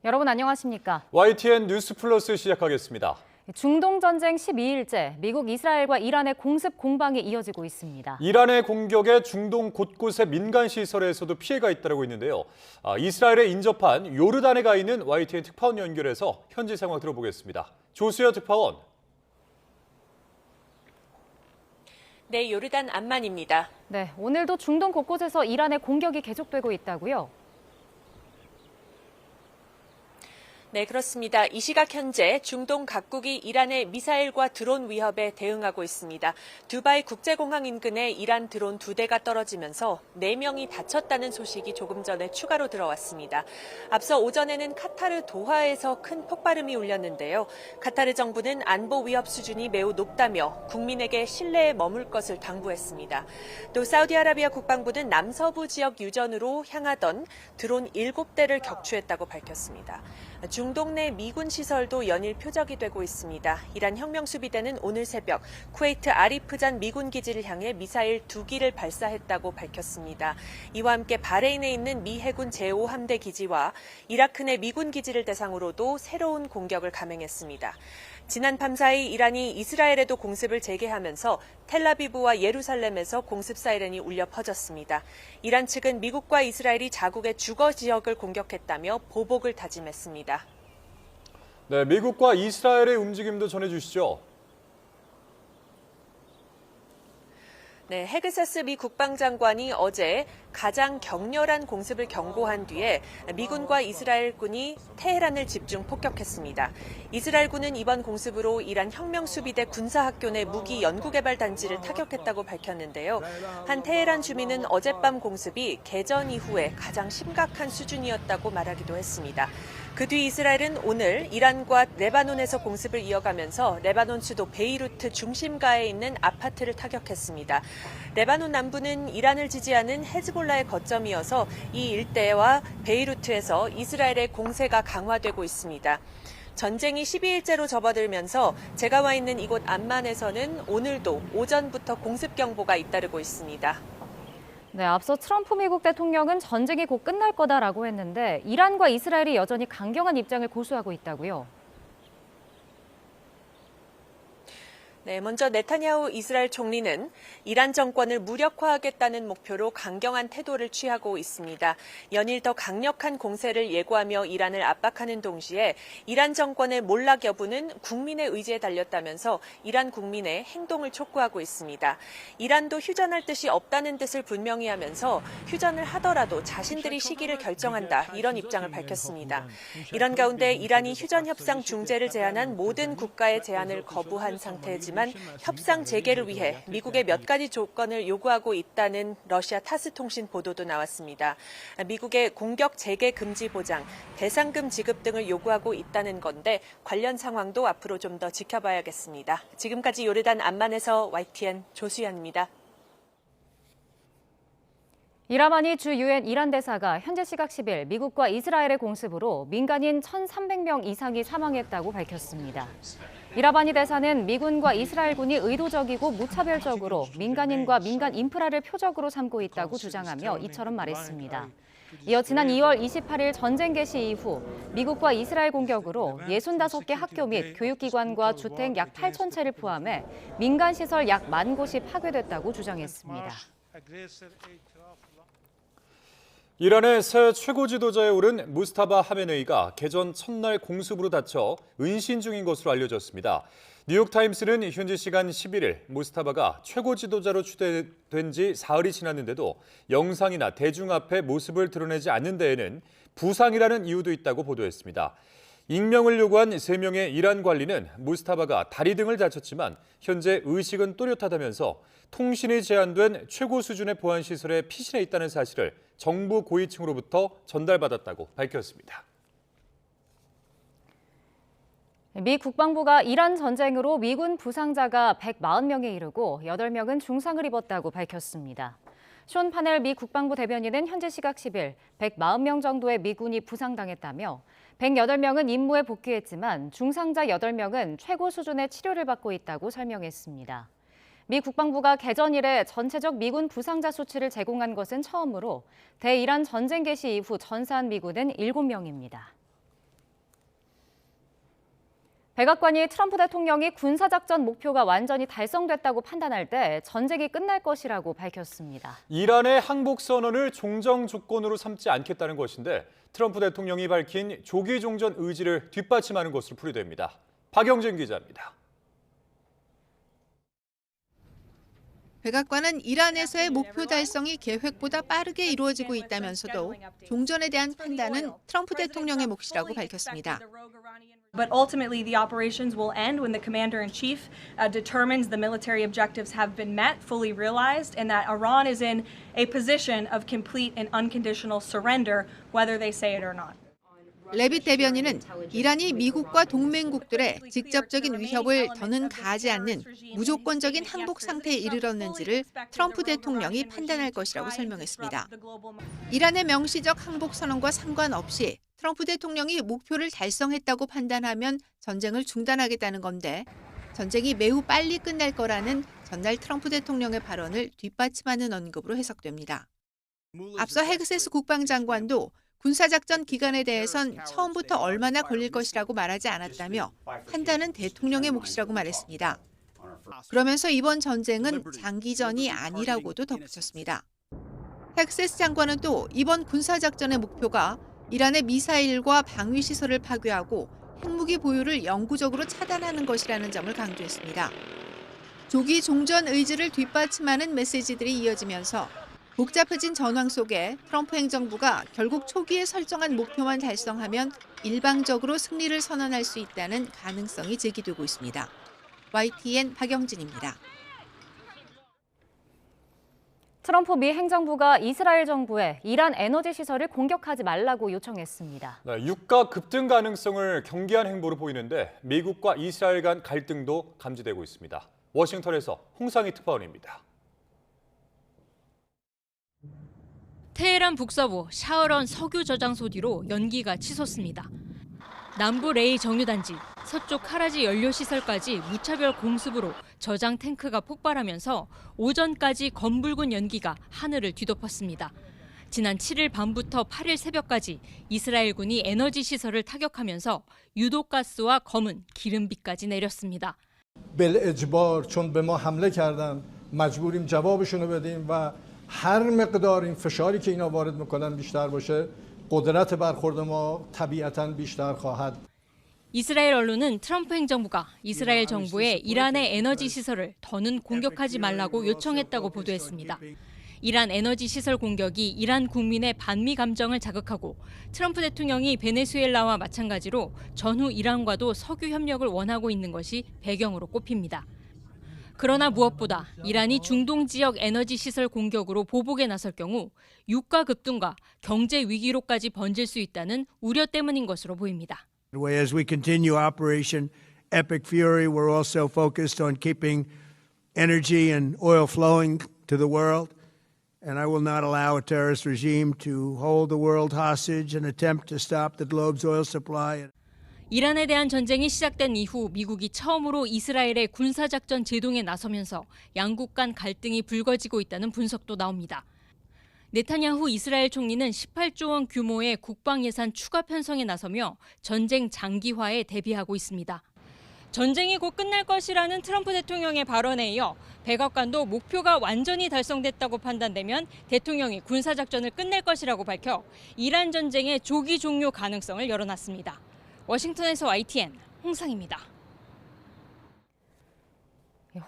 여러분 안녕하십니까? YTN 뉴스 플러스 시작하겠습니다. 중동 전쟁 12일째 미국, 이스라엘과 이란의 공습 공방이 이어지고 있습니다. 이란의 공격에 중동 곳곳의 민간 시설에서도 피해가 잇따르고 있는데요. 이스라엘에 인접한 요르단에 가 있는 YTN 특파원 연결해서 현지 상황 들어보겠습니다. 조수여 특파원. 네, 요르단 암만입니다. 네, 오늘도 중동 곳곳에서 이란의 공격이 계속되고 있다고요? 네, 그렇습니다. 이 시각 현재 중동 각국이 이란의 미사일과 드론 위협에 대응하고 있습니다. 두바이 국제공항 인근에 이란 드론 2대가 떨어지면서 4명이 다쳤다는 소식이 조금 전에 추가로 들어왔습니다. 앞서 오전에는 카타르 도하에서 큰 폭발음이 울렸는데요. 카타르 정부는 안보 위협 수준이 매우 높다며 국민에게 실내에 머물 것을 당부했습니다. 또 사우디아라비아 국방부는 남서부 지역 유전으로 향하던 드론 7대를 격추했다고 밝혔습니다. 중동 내 미군 시설도 연일 표적이 되고 있습니다. 이란 혁명수비대는 오늘 새벽 쿠웨이트 아리프잔 미군 기지를 향해 미사일 2기를 발사했다고 밝혔습니다. 이와 함께 바레인에 있는 미 해군 제5함대 기지와 이라크 내 미군 기지를 대상으로도 새로운 공격을 감행했습니다. 지난 밤 사이 이란이 이스라엘에도 공습을 재개하면서 텔라비브와 예루살렘에서 공습 사이렌이 울려 퍼졌습니다. 이란 측은 미국과 이스라엘이 자국의 주거 지역을 공격했다며 보복을 다짐했습니다. 네, 미국과 이스라엘의 움직임도 전해주시죠. 네, 헤그세스 미 국방장관이 어제 가장 격렬한 공습을 경고한 뒤에 미군과 이스라엘군이 테헤란을 집중 폭격했습니다. 이스라엘군은 이번 공습으로 이란 혁명수비대 군사학교 내 무기 연구개발 단지를 타격했다고 밝혔는데요. 한 테헤란 주민은 어젯밤 공습이 개전 이후에 가장 심각한 수준이었다고 말하기도 했습니다. 그 뒤 이스라엘은 오늘 이란과 레바논에서 공습을 이어가면서 레바논 수도 베이루트 중심가에 있는 아파트를 타격했습니다. 레바논 남부는 이란을 지지하는 헤즈볼라의 거점이어서 이 일대와 베이루트에서 이스라엘의 공세가 강화되고 있습니다. 전쟁이 12일째로 접어들면서 제가 와 있는 이곳 암만에서는 오늘도 오전부터 공습 경보가 잇따르고 있습니다. 네, 앞서 트럼프 미국 대통령은 전쟁이 곧 끝날 거다라고 했는데 이란과 이스라엘이 여전히 강경한 입장을 고수하고 있다고요? 네, 먼저 네타냐후 이스라엘 총리는 이란 정권을 무력화하겠다는 목표로 강경한 태도를 취하고 있습니다. 연일 더 강력한 공세를 예고하며 이란을 압박하는 동시에 이란 정권의 몰락 여부는 국민의 의지에 달렸다면서 이란 국민의 행동을 촉구하고 있습니다. 이란도 휴전할 뜻이 없다는 뜻을 분명히 하면서 휴전을 하더라도 자신들이 시기를 결정한다, 이런 입장을 밝혔습니다. 이런 가운데 이란이 휴전 협상 중재를 제안한 모든 국가의 제안을 거부한 상태지만 협상 재개를 위해 미국의 몇 가지 조건을 요구하고 있다는 러시아 타스 통신 보도도 나왔습니다. 미국의 공격 재개 금지 보장, 대상금 지급 등을 요구하고 있다는 건데 관련 상황도 앞으로 좀 더 지켜봐야겠습니다. 지금까지 요르단 암만에서 YTN 조수연입니다. 이라마니 주 유엔 이란 대사가 현재 시각 10일 미국과 이스라엘의 공습으로 민간인 1,300명 이상이 사망했다고 밝혔습니다. 이라바니 대사는 미군과 이스라엘군이 의도적이고 무차별적으로 민간인과 민간 인프라를 표적으로 삼고 있다고 주장하며 이처럼 말했습니다. 이어 지난 2월 28일 전쟁 개시 이후 미국과 이스라엘 공격으로 65개 학교 및 교육기관과 주택 약 8,000채를 포함해 민간시설 약 10,000곳이 파괴됐다고 주장했습니다. 이란의 새 최고 지도자에 오른 무스타바 하메네이가 개전 첫날 공습으로 다쳐 은신 중인 것으로 알려졌습니다. 뉴욕타임스는 현지 시간 11일 무스타바가 최고 지도자로 추대된 지 사흘이 지났는데도 영상이나 대중 앞에 모습을 드러내지 않는 데에는 부상이라는 이유도 있다고 보도했습니다. 익명을 요구한 3명의 이란 관리는 무스타바가 다리 등을 다쳤지만 현재 의식은 또렷하다면서 통신이 제한된 최고 수준의 보안시설에 피신해 있다는 사실을 정부 고위층으로부터 전달받았다고 밝혔습니다. 미 국방부가 이란 전쟁으로 미군 부상자가 140명에 이르고 8명은 중상을 입었다고 밝혔습니다. 숀 파넬 미 국방부 대변인은 현재 시각 10일 140명 정도의 미군이 부상당했다며 108명은 임무에 복귀했지만 중상자 8명은 최고 수준의 치료를 받고 있다고 설명했습니다. 미 국방부가 개전 이래 전체적 미군 부상자 수치를 제공한 것은 처음으로 대이란 전쟁 개시 이후 전사한 미군은 7명입니다. 백악관이 트럼프 대통령이 군사작전 목표가 완전히 달성됐다고 판단할 때 전쟁이 끝날 것이라고 밝혔습니다. 이란의 항복 선언을 종정 조건으로 삼지 않겠다는 것인데 트럼프 대통령이 밝힌 조기 종전 의지를 뒷받침하는 것으로 풀이됩니다. 박영진 기자입니다. 백악관은 이란에서의 목표 달성이 계획보다 빠르게 이루어지고 있다면서도 종전에 대한 판단은 트럼프 대통령의 몫이라고 밝혔습니다. But ultimately, the operations will end when the commander-in-chief determines the military objectives have been met, fully realized, and that Iran is in a position of complete and unconditional surrender, whether they say it or not. 레빗 대변인은 이란이 미국과 동맹국들의 직접적인 위협을 더는 가하지 않는 무조건적인 항복 상태에 이르렀는지를 트럼프 대통령이 판단할 것이라고 설명했습니다. 이란의 명시적 항복 선언과 상관없이 트럼프 대통령이 목표를 달성했다고 판단하면 전쟁을 중단하겠다는 건데 전쟁이 매우 빨리 끝날 거라는 전날 트럼프 대통령의 발언을 뒷받침하는 언급으로 해석됩니다. 앞서 헤그세스 국방장관도 군사작전 기간에 대해선 처음부터 얼마나 걸릴 것이라고 말하지 않았다며 판단은 대통령의 몫이라고 말했습니다. 그러면서 이번 전쟁은 장기전이 아니라고도 덧붙였습니다. 헤그세스 장관은 또 이번 군사작전의 목표가 이란의 미사일과 방위시설을 파괴하고 핵무기 보유를 영구적으로 차단하는 것이라는 점을 강조했습니다. 조기 종전 의지를 뒷받침하는 메시지들이 이어지면서 복잡해진 전황 속에 트럼프 행정부가 결국 초기에 설정한 목표만 달성하면 일방적으로 승리를 선언할 수 있다는 가능성이 제기되고 있습니다. YTN 박영진입니다. 트럼프 미 행정부가 이스라엘 정부에 이란 에너지 시설을 공격하지 말라고 요청했습니다. 유가 급등 가능성을 경계한 행보로 보이는데 미국과 이스라엘 간 갈등도 감지되고 있습니다. 워싱턴에서 홍상희 특파원입니다. 테헤란 북서부 샤흐런 석유 저장소 뒤로 연기가 치솟습니다. 남부 레이 정유단지, 서쪽 카라지 연료시설까지 무차별 공습으로 저장 탱크가 폭발하면서 오전까지 검붉은 연기가 하늘을 뒤덮었습니다. 지난 7일 밤부터 8일 새벽까지 이스라엘군이 에너지 시설을 타격하면서 유독가스와 검은 기름비까지 내렸습니다. بالإجبار چون به ما حمله کردن مجبوریم جوابشون رو بدیم و هر مقدار این فشاری که اینا وارد میکنن بیشتر باشه قدرت برخورد ما طبیعتاً بیشتر خواهد. 이스라엘 언론은 트럼프 행정부가 이스라엘 정부에 이란의 에너지 시설을 더는 공격하지 말라고 요청했다고 보도했습니다. 이란 에너지 시설 공격이 이란 국민의 반미 감정을 자극하고 트럼프 대통령이 베네수엘라와 마찬가지로 전후 이란과도 석유 협력을 원하고 있는 것이 배경으로 꼽힙니다. 그러나 무엇보다 이란이 중동 지역 에너지 시설 공격으로 보복에 나설 경우 유가 급등과 경제 위기로까지 번질 수 있다는 우려 때문인 것으로 보입니다. As we continue Operation Epic Fury, we're also focused on keeping energy and oil flowing to the world. And I will not allow a terrorist regime to hold the world hostage and attempt to stop the globe's oil supply. 이란에 대한 전쟁이 시작된 이후 미국이 처음으로 이스라엘의 군사작전 제동에 나서면서 양국 간 갈등이 불거지고 있다는 분석도 나옵니다. 네타냐후 이스라엘 총리는 18조 원 규모의 국방 예산 추가 편성에 나서며 전쟁 장기화에 대비하고 있습니다. 전쟁이 곧 끝날 것이라는 트럼프 대통령의 발언에 이어 백악관도 목표가 완전히 달성됐다고 판단되면 대통령이 군사작전을 끝낼 것이라고 밝혀 이란 전쟁의 조기 종료 가능성을 열어놨습니다. 워싱턴에서 YTN 홍상입니다.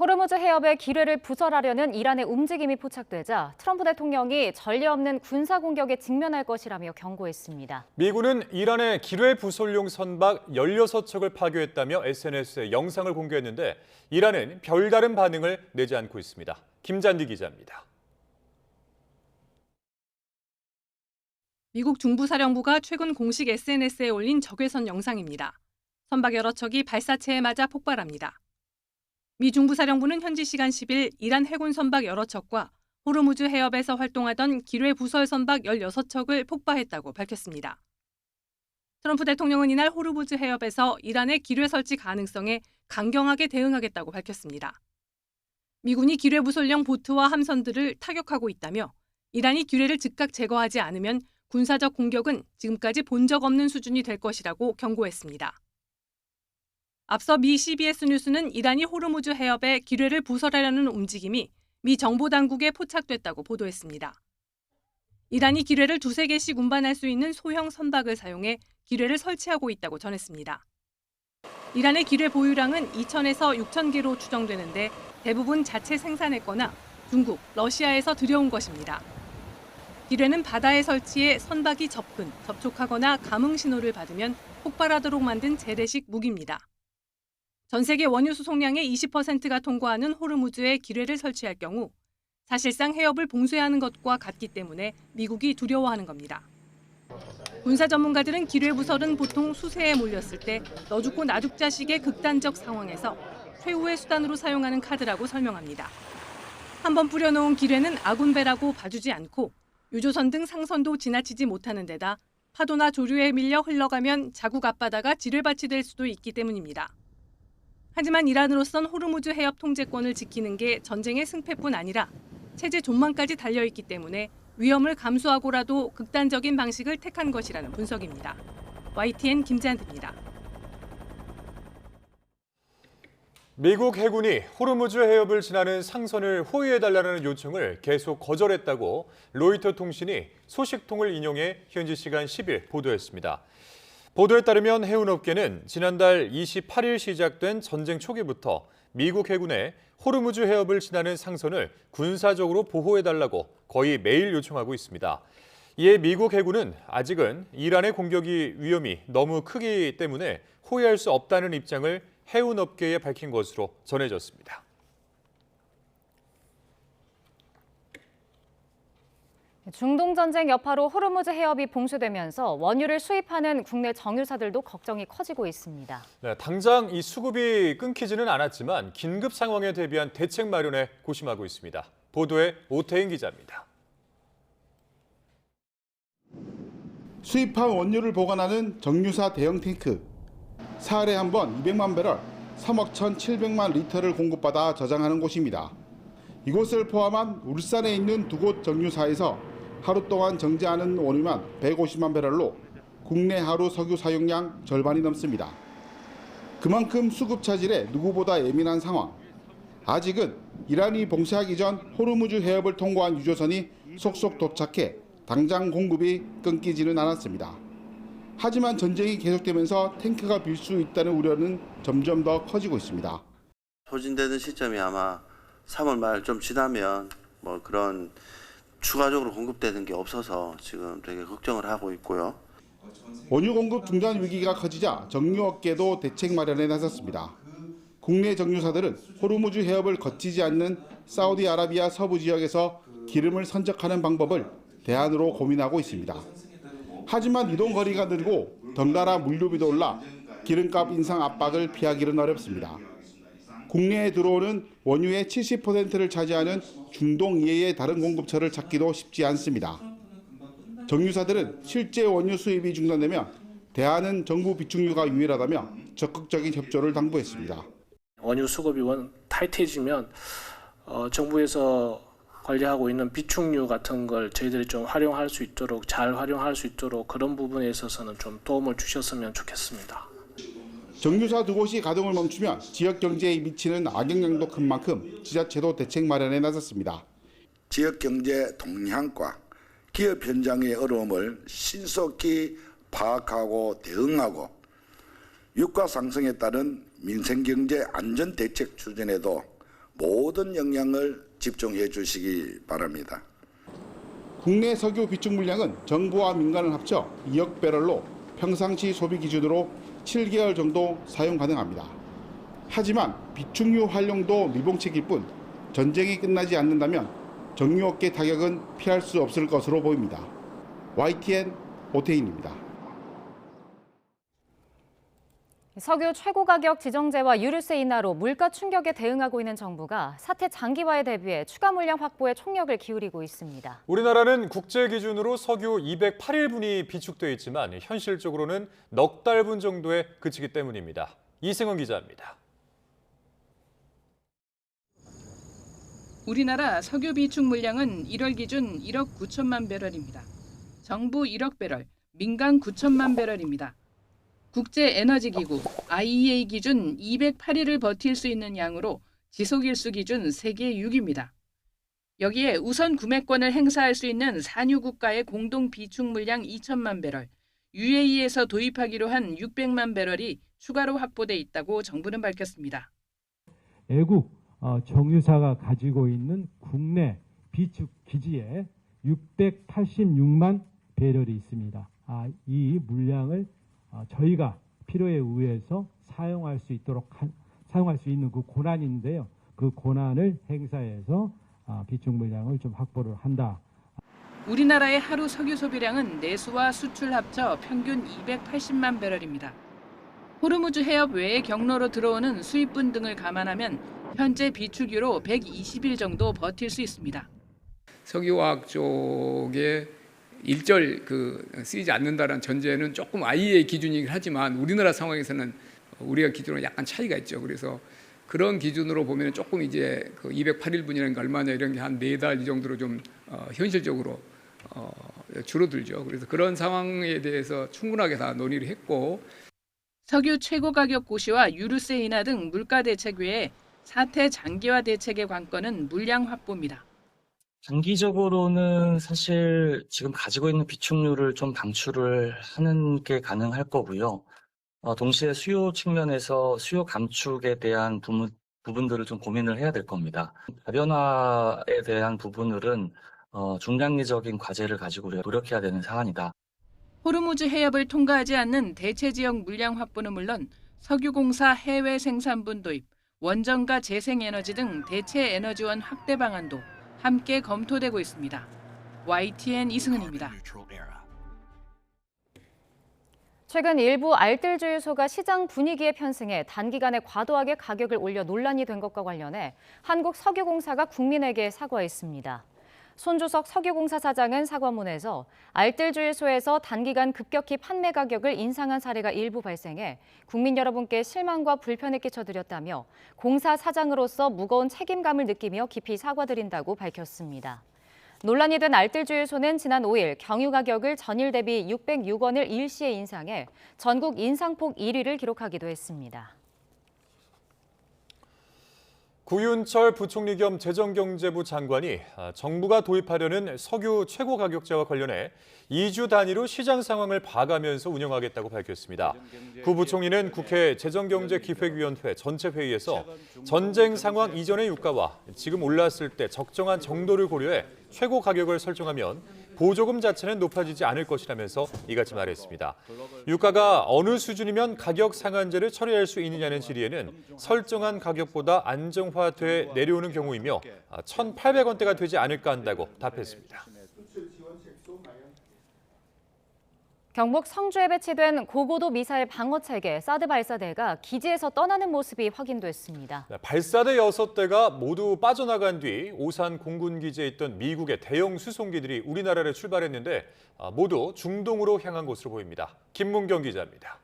호르무즈 해협의 기뢰를 부설하려는 이란의 움직임이 포착되자 트럼프 대통령이 전례 없는 군사 공격에 직면할 것이라며 경고했습니다. 미군은 이란의 기뢰 부설용 선박 16척을 파괴했다며 SNS에 영상을 공개했는데 이란은 별다른 반응을 내지 않고 있습니다. 김잔디 기자입니다. 미국 중부사령부가 최근 공식 SNS에 올린 적외선 영상입니다. 선박 여러 척이 발사체에 맞아 폭발합니다. 미 중부사령부는 현지 시간 10일 이란 해군 선박 여러 척과 호르무즈 해협에서 활동하던 기뢰 부설 선박 16척을 폭파했다고 밝혔습니다. 트럼프 대통령은 이날 호르무즈 해협에서 이란의 기뢰 설치 가능성에 강경하게 대응하겠다고 밝혔습니다. 미군이 기뢰 부설용 보트와 함선들을 타격하고 있다며 이란이 기뢰를 즉각 제거하지 않으면 군사적 공격은 지금까지 본 적 없는 수준이 될 것이라고 경고했습니다. 앞서 미 CBS 뉴스는 이란이 호르무즈 해협에 기뢰를 부설하려는 움직임이 미 정보당국에 포착됐다고 보도했습니다. 이란이 기뢰를 2-3개씩 운반할 수 있는 소형 선박을 사용해 기뢰를 설치하고 있다고 전했습니다. 이란의 기뢰 보유량은 2,000에서 6,000개로 추정되는데 대부분 자체 생산했거나 중국, 러시아에서 들여온 것입니다. 기뢰는 바다에 설치해 선박이 접촉하거나 감응 신호를 받으면 폭발하도록 만든 재래식 무기입니다. 전 세계 원유 수송량의 20%가 통과하는 호르무즈에 기뢰를 설치할 경우 사실상 해협을 봉쇄하는 것과 같기 때문에 미국이 두려워하는 겁니다. 군사 전문가들은 기뢰 부설은 보통 수세에 몰렸을 때 너 죽고 나 죽자식의 극단적 상황에서 최후의 수단으로 사용하는 카드라고 설명합니다. 한번 뿌려놓은 기뢰는 아군배라고 봐주지 않고 유조선 등 상선도 지나치지 못하는 데다 파도나 조류에 밀려 흘러가면 자국 앞바다가 지뢰밭이 될 수도 있기 때문입니다. 하지만 이란으로선 호르무즈 해협 통제권을 지키는 게 전쟁의 승패뿐 아니라 체제 존망까지 달려있기 때문에 위험을 감수하고라도 극단적인 방식을 택한 것이라는 분석입니다. YTN 김재한입니다. 미국 해군이 호르무즈 해협을 지나는 상선을 호위해달라는 요청을 계속 거절했다고 로이터 통신이 소식통을 인용해 현지 시간 10일 보도했습니다. 보도에 따르면 해운업계는 지난달 28일 시작된 전쟁 초기부터 미국 해군에 호르무즈 해협을 지나는 상선을 군사적으로 보호해달라고 거의 매일 요청하고 있습니다. 이에 미국 해군은 아직은 이란의 공격이 위험이 너무 크기 때문에 호위할 수 없다는 입장을 해운업계에 밝힌 것으로 전해졌습니다. 중동 전쟁 여파로 호르무즈 해협이 봉쇄되면서 원유를 수입하는 국내 정유사들도 걱정이 커지고 있습니다. 네, 당장 이 수급이 끊기지는 않았지만 긴급 상황에 대비한 대책 마련에 고심하고 있습니다. 보도에 오태인 기자입니다. 수입한 원유를 보관하는 정유사 대형 탱크. 사흘에 한 번 200만 배럴, 3억 1,700만 리터를 공급받아 저장하는 곳입니다. 이곳을 포함한 울산에 있는 두 곳 정유사에서 하루 동안 정제하는 원유만 150만 배럴로 국내 하루 석유 사용량 절반이 넘습니다. 그만큼 수급 차질에 누구보다 예민한 상황. 아직은 이란이 봉쇄하기 전 호르무즈 해협을 통과한 유조선이 속속 도착해 당장 공급이 끊기지는 않았습니다. 하지만 전쟁이 계속되면서 탱크가 빌 수 있다는 우려는 점점 더 커지고 있습니다. 소진되는 시점이 아마 3월 말 좀 지나면 뭐 그런 추가적으로 공급되는 게 없어서 지금 되게 걱정을 하고 있고요. 원유 공급 중단 위기가 커지자 정유업계도 대책 마련에 나섰습니다. 국내 정유사들은 호르무즈 해협을 거치지 않는 사우디아라비아 서부 지역에서 기름을 선적하는 방법을 대안으로 고민하고 있습니다. 하지만 이동 거리가 늘고 덩달아 물류비도 올라 기름값 인상 압박을 피하기는 어렵습니다. 국내에 들어오는 원유의 70%를 차지하는 중동 이외의 다른 공급처를 찾기도 쉽지 않습니다. 정유사들은 실제 원유 수입이 중단되면 대안은 정부 비축유가 유일하다며 적극적인 협조를 당부했습니다. 원유 수급이 타이트해지면 정부에서 관리하고 있는 비축유 같은 걸 저희들이 좀 활용할 수 있도록 잘 활용할 수 있도록 그런 부분에 있어서는 좀 도움을 주셨으면 좋겠습니다. 정유사 두 곳이 가동을 멈추면 지역 경제에 미치는 악영향도 큰 만큼 지자체도 대책 마련에 나섰습니다. 지역 경제 동향과 기업 현장의 어려움을 신속히 파악하고 대응하고 유가 상승에 따른 민생 경제 안전 대책 추진에도 모든 역량을 집중해 주시기 바랍니다. 국내 석유 비축 물량은 정부와 민간을 합쳐 2억 배럴로 평상시 소비 기준으로 7개월 정도 사용 가능합니다. 하지만 비축유 활용도 미봉책일 뿐 전쟁이 끝나지 않는다면 정유업계 타격은 피할 수 없을 것으로 보입니다. YTN 오태인입니다. 석유 최고 가격 지정제와 유류세 인하로 물가 충격에 대응하고 있는 정부가 사태 장기화에 대비해 추가 물량 확보에 총력을 기울이고 있습니다. 우리나라는 국제 기준으로 석유 208일분이 비축돼 있지만 현실적으로는 넉 달분 정도에 그치기 때문입니다. 이승훈 기자입니다. 우리나라 석유 비축 물량은 1월 기준 1억 9천만 배럴입니다. 정부 1억 배럴, 민간 9천만 배럴입니다. 국제에너지기구 IEA 기준 208일을 버틸 수 있는 양으로 지속일수 기준 세계 6위입니다. 여기에 우선 구매권을 행사할 수 있는 산유 국가의 공동 비축 물량 2천만 배럴, UAE에서 도입하기로 한 600만 배럴이 추가로 확보돼 있다고 정부는 밝혔습니다. 애국 정유사가 가지고 있는 국내 비축 기지에 686만 배럴이 있습니다. 이 물량을 저희가 필요에 의해서 사용할 수 있는 그 권한인데요. 그 권한을 행사해서 비축 물량을 좀 확보를 한다. 우리나라의 하루 석유 소비량은 내수와 수출 합쳐 평균 280만 배럴입니다. 호르무즈 해협 외의 경로로 들어오는 수입분 등을 감안하면 현재 비축유로 120일 정도 버틸 수 있습니다. 석유화학 쪽에 일절 쓰이지 않는다는 전제는 조금 IEA 기준이긴 하지만 우리나라 상황에서는 우리가 기준으로 약간 차이가 있죠. 그래서 그런 기준으로 보면 조금 이제 208일분이라는 게 얼마냐 이런 게 한 4달 이 정도로 좀 현실적으로 줄어들죠. 그래서 그런 상황에 대해서 충분하게 다 논의를 했고 석유 최고 가격 고시와 유류세 인하 등 물가 대책 외에 사태 장기화 대책의 관건은 물량 확보입니다. 장기적으로는 사실 지금 가지고 있는 비축률을 좀 방출을 하는 게 가능할 거고요. 동시에 수요 측면에서 수요 감축에 대한 부분들을 좀 고민을 해야 될 겁니다. 다변화에 대한 부분들은 중장기적인 과제를 가지고 노력해야 되는 사안이다. 호르무즈 해협을 통과하지 않는 대체 지역 물량 확보는 물론 석유공사 해외 생산분 도입, 원전과 재생에너지 등 대체 에너지원 확대 방안도 함께 검토되고 있습니다. YTN 이승은입니다. 최근 일부 알뜰 주유소가 시장 분위기에 편승해 단기간에 과도하게 가격을 올려 논란이 된 것과 관련해 한국석유공사가 국민에게 사과했습니다. 손주석 석유공사 사장은 사과문에서 알뜰 주유소에서 단기간 급격히 판매 가격을 인상한 사례가 일부 발생해 국민 여러분께 실망과 불편을 끼쳐드렸다며 공사 사장으로서 무거운 책임감을 느끼며 깊이 사과드린다고 밝혔습니다. 논란이 된 알뜰 주유소는 지난 5일 경유 가격을 전일 대비 606원을 일시에 인상해 전국 인상폭 1위를 기록하기도 했습니다. 구윤철 부총리 겸 재정경제부 장관이 정부가 도입하려는 석유 최고 가격제와 관련해 2주 단위로 시장 상황을 봐가면서 운영하겠다고 밝혔습니다. 구 부총리는 국회 재정경제기획위원회 전체 회의에서 전쟁 상황 이전의 유가와 지금 올랐을 때 적정한 정도를 고려해 최고 가격을 설정하면 보조금 자체는 높아지지 않을 것이라면서 이같이 말했습니다. 유가가 어느 수준이면 가격 상한제를 처리할 수 있느냐는 질의에는 설정한 가격보다 안정화돼 내려오는 경우이며 1,800원대가 되지 않을까 한다고 답했습니다. 경북 성주에 배치된 고고도 미사일 방어체계 사드 발사대가 기지에서 떠나는 모습이 확인됐습니다. 발사대 6대가 모두 빠져나간 뒤 오산 공군기지에 있던 미국의 대형 수송기들이 우리나라를 출발했는데 모두 중동으로 향한 것으로 보입니다. 김문경 기자입니다.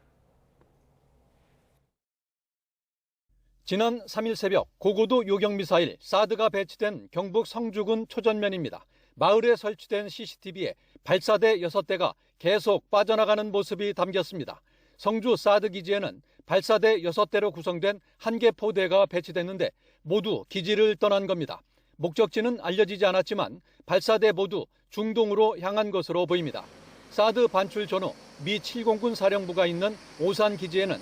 지난 3일 새벽 고고도 요격미사일 사드가 배치된 경북 성주군 초전면입니다. 마을에 설치된 CCTV에 발사대 6대가 계속 빠져나가는 모습이 담겼습니다. 성주 사드 기지에는 발사대 6대로 구성된 1개 포대가 배치됐는데 모두 기지를 떠난 겁니다. 목적지는 알려지지 않았지만 발사대 모두 중동으로 향한 것으로 보입니다. 사드 반출 전후 미 7공군 사령부가 있는 오산 기지에는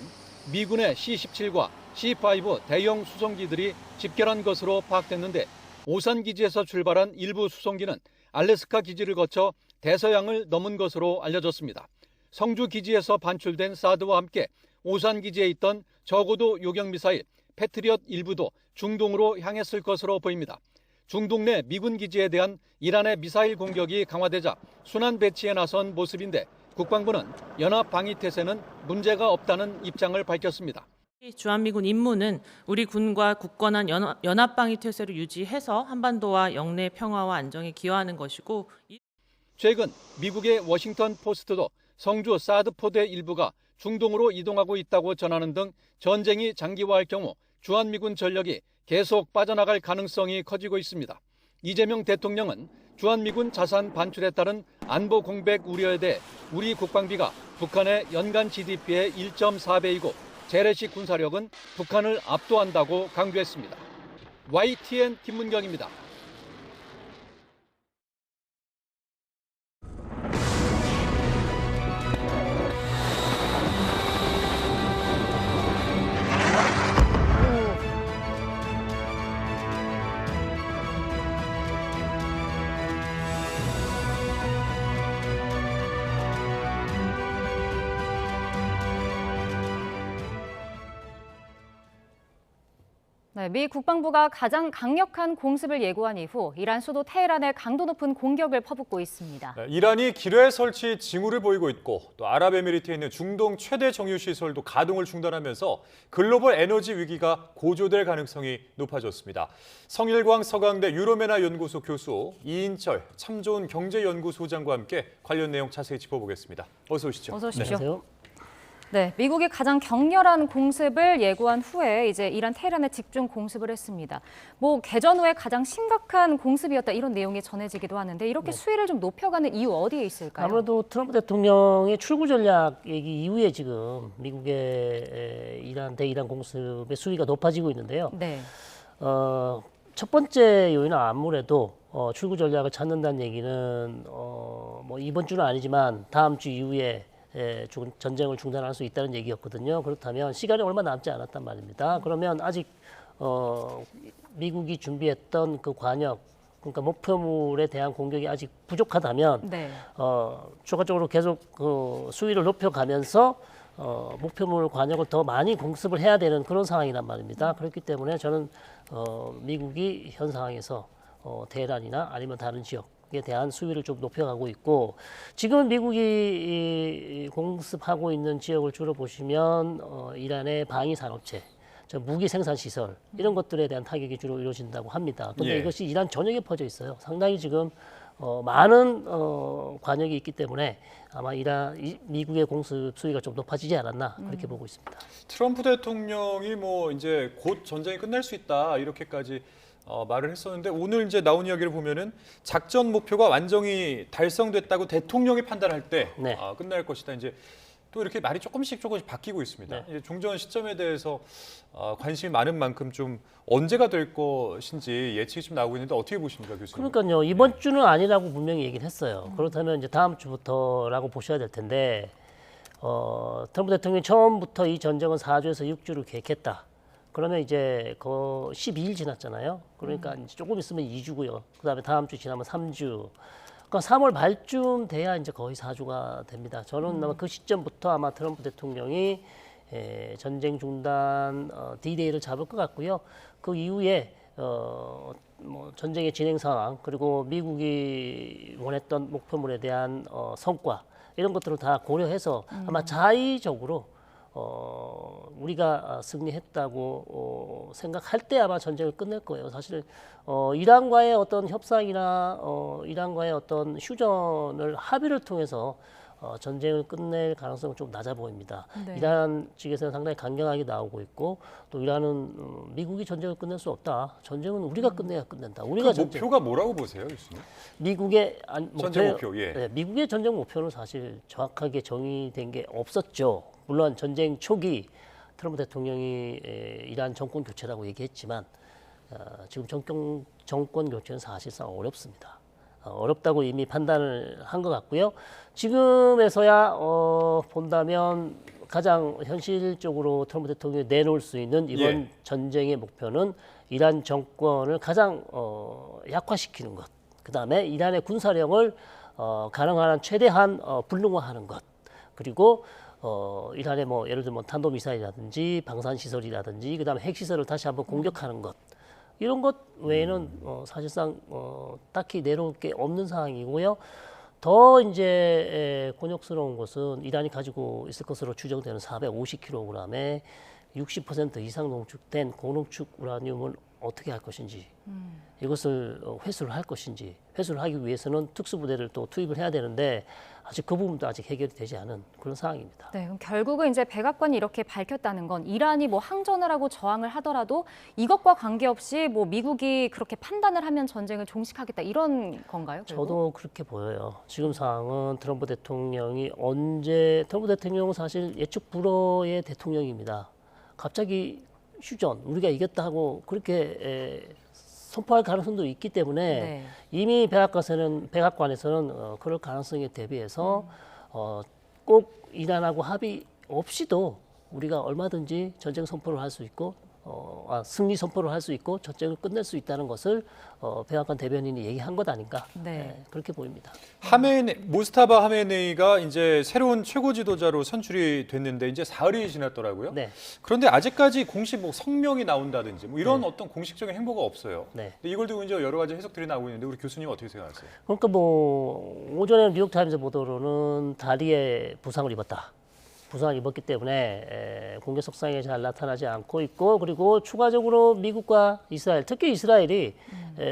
미군의 C-17과 C-5 대형 수송기들이 집결한 것으로 파악됐는데 오산 기지에서 출발한 일부 수송기는 알래스카 기지를 거쳐 대서양을 넘은 것으로 알려졌습니다. 성주 기지에서 반출된 사드와 함께 오산 기지에 있던 저고도 요격미사일 패트리엇 일부도 중동으로 향했을 것으로 보입니다. 중동 내 미군 기지에 대한 이란의 미사일 공격이 강화되자 순환 배치에 나선 모습인데 국방부는 연합 방위 태세는 문제가 없다는 입장을 밝혔습니다. 주한미군 임무는 우리 군과 굳건한 연합방위 태세를 유지해서 한반도와 영내 평화와 안정에 기여하는 것이고 최근 미국의 워싱턴 포스트도 성주 사드 포대 일부가 중동으로 이동하고 있다고 전하는 등 전쟁이 장기화할 경우 주한미군 전력이 계속 빠져나갈 가능성이 커지고 있습니다. 이재명 대통령은 주한미군 자산 반출에 따른 안보 공백 우려에 대해 우리 국방비가 북한의 연간 GDP의 1.4배이고 재래식 군사력은 북한을 압도한다고 강조했습니다. YTN 김문경입니다. 네, 미 국방부가 가장 강력한 공습을 예고한 이후 이란 수도 테헤란에 강도 높은 공격을 퍼붓고 있습니다. 이란이 기뢰 설치 징후를 보이고 있고 또 아랍에미리트에 있는 중동 최대 정유시설도 가동을 중단하면서 글로벌 에너지 위기가 고조될 가능성이 높아졌습니다. 성일광 서강대 유로메나 연구소 교수 이인철 참 좋은 경제연구소장과 함께 관련 내용 자세히 짚어보겠습니다. 어서 오시죠. 어서 오십시오. 네, 미국이 가장 격렬한 공습을 예고한 후에 이제 이란 테헤란에 집중 공습을 했습니다. 뭐 개전 후에 가장 심각한 공습이었다 이런 내용이 전해지기도 하는데 이렇게 수위를 좀 높여가는 이유 어디에 있을까요? 아무래도 트럼프 대통령의 출구 전략 얘기 이후에 지금 미국의 대이란 공습의 수위가 높아지고 있는데요. 네. 첫 번째 요인은 아무래도 출구 전략을 찾는다는 얘기는 뭐 이번 주는 아니지만 다음 주 이후에 전쟁을 중단할 수 있다는 얘기였거든요. 그렇다면 시간이 얼마 남지 않았단 말입니다. 그러면 아직 미국이 준비했던 그 관역, 그러니까 목표물에 대한 공격이 아직 부족하다면 네. 추가적으로 계속 그 수위를 높여가면서 목표물 관역을 더 많이 공습을 해야 되는 그런 상황이란 말입니다. 그렇기 때문에 저는 미국이 현 상황에서 테헤란이나 아니면 다른 지역 에 대한 수위를 좀 높여가고 있고 지금 미국이 공습하고 있는 지역을 주로 보시면 이란의 방위 산업체, 무기 생산 시설 이런 것들에 대한 타격이 주로 이루어진다고 합니다. 그런데 이것이 이란 전역에 퍼져 있어요. 상당히 지금 많은 관역이 있기 때문에 아마 미국의 공습 수위가 좀 높아지지 않았나 그렇게 보고 있습니다. 트럼프 대통령이 뭐 이제 곧 전쟁이 끝날 수 있다 이렇게까지 말을 했었는데 오늘 이제 나온 이야기를 보면은 작전 목표가 완전히 달성됐다고 대통령이 판단할 때 끝날 것이다. 이제 또 이렇게 말이 조금씩 바뀌고 있습니다. 이제 종전 시점에 대해서 관심이 많은 만큼 좀 언제가 될 것인지 예측이 좀 나오고 있는데 어떻게 보십니까, 교수님? 그러니까요. 이번 주는 아니라고 분명히 얘기는 했어요. 그렇다면 이제 다음 주부터라고 보셔야 될 텐데 트럼프 대통령이 처음부터 이 전쟁은 4주에서 6주를 계획했다. 그러면 이제 12일 지났잖아요. 그러니까 이제 조금 있으면 2주고요. 그다음에 다음 주 지나면 3주. 그러니까 3월 말쯤 돼야 이제 거의 4주가 됩니다. 저는 아마 그 시점부터 아마 트럼프 대통령이 전쟁 중단 D-Day를 잡을 것 같고요. 그 이후에 뭐 전쟁의 진행 상황 그리고 미국이 원했던 목표물에 대한 성과 이런 것들을 다 고려해서 아마 자의적으로 우리가 승리했다고 생각할 때 아마 전쟁을 끝낼 거예요. 사실 이란과의 어떤 협상이나 이란과의 어떤 휴전을 합의를 통해서 전쟁을 끝낼 가능성은 좀 낮아 보입니다. 네. 이란 측에서는 상당히 강경하게 나오고 있고 또 이란은 미국이 전쟁을 끝낼 수 없다. 전쟁은 우리가 끝내야 끝낸다. 우리가 그 목표가 뭐라고 보세요, 교수님? 미국의 전쟁 목표, 네, 미국의 전쟁 목표는 사실 정확하게 정의된 게 없었죠. 물론 전쟁 초기 트럼프 대통령이 이란 정권 교체라고 얘기했지만 지금 정권 교체는 사실상 어렵습니다. 어렵다고 이미 판단을 한 것 같고요. 지금에서야 본다면 가장 현실적으로 트럼프 대통령이 내놓을 수 있는 이번 전쟁의 목표는 이란 정권을 가장 약화시키는 것. 그다음에 이란의 군사력을 가능한 한 최대한 불능화하는 것. 그리고 이란의 뭐 예를 들면 탄도미사일이라든지 방산시설이라든지 그다음에 핵시설을 다시 한번 공격하는 것. 이런 것 외에는 사실상 딱히 내놓을 게 없는 상황이고요. 더 이제 곤욕스러운 것은 이란이 가지고 있을 것으로 추정되는 450kg의 60% 이상 농축된 고농축 우라늄을 어떻게 할 것인지 이것을 회수를 할 것인지 회수를 하기 위해서는 특수부대를 또 투입을 해야 되는데 아직 그 부분도 아직 해결이 되지 않은 그런 상황입니다. 네, 그럼 결국은 이제 백악관이 이렇게 밝혔다는 건 이란이 뭐 항전을 하고 저항을 하더라도 이것과 관계없이 뭐 미국이 그렇게 판단을 하면 전쟁을 종식하겠다 이런 건가요? 결국? 저도 그렇게 보여요. 지금 상황은 트럼프 대통령은 사실 예측 불허의 대통령입니다. 갑자기 휴전, 우리가 이겼다 하고 그렇게 선포할 가능성도 있기 때문에 이미 백악관에서는 그럴 가능성에 대비해서 꼭 이란하고 합의 없이도 우리가 얼마든지 전쟁 선포를 할 수 있고 승리 선포를 할 수 있고 전쟁을 끝낼 수 있다는 것을 백악관 대변인이 얘기한 것 아닌가 그렇게 보입니다. 모스타바 하메네이가 이제 새로운 최고 지도자로 선출이 됐는데 이제 사흘이 지났더라고요. 그런데 아직까지 공식 뭐 성명이 나온다든지 뭐 이런 어떤 공식적인 행보가 없어요. 근데 이걸 두고 이제 여러 가지 해석들이 나오고 있는데 우리 교수님 어떻게 생각하세요? 그러니까 뭐 오전에 뉴욕타임즈 보도로는 다리에 부상을 입었다. 부상을 입었기 때문에 공개 석상에 잘 나타나지 않고 있고 그리고 추가적으로 미국과 이스라엘, 특히 이스라엘이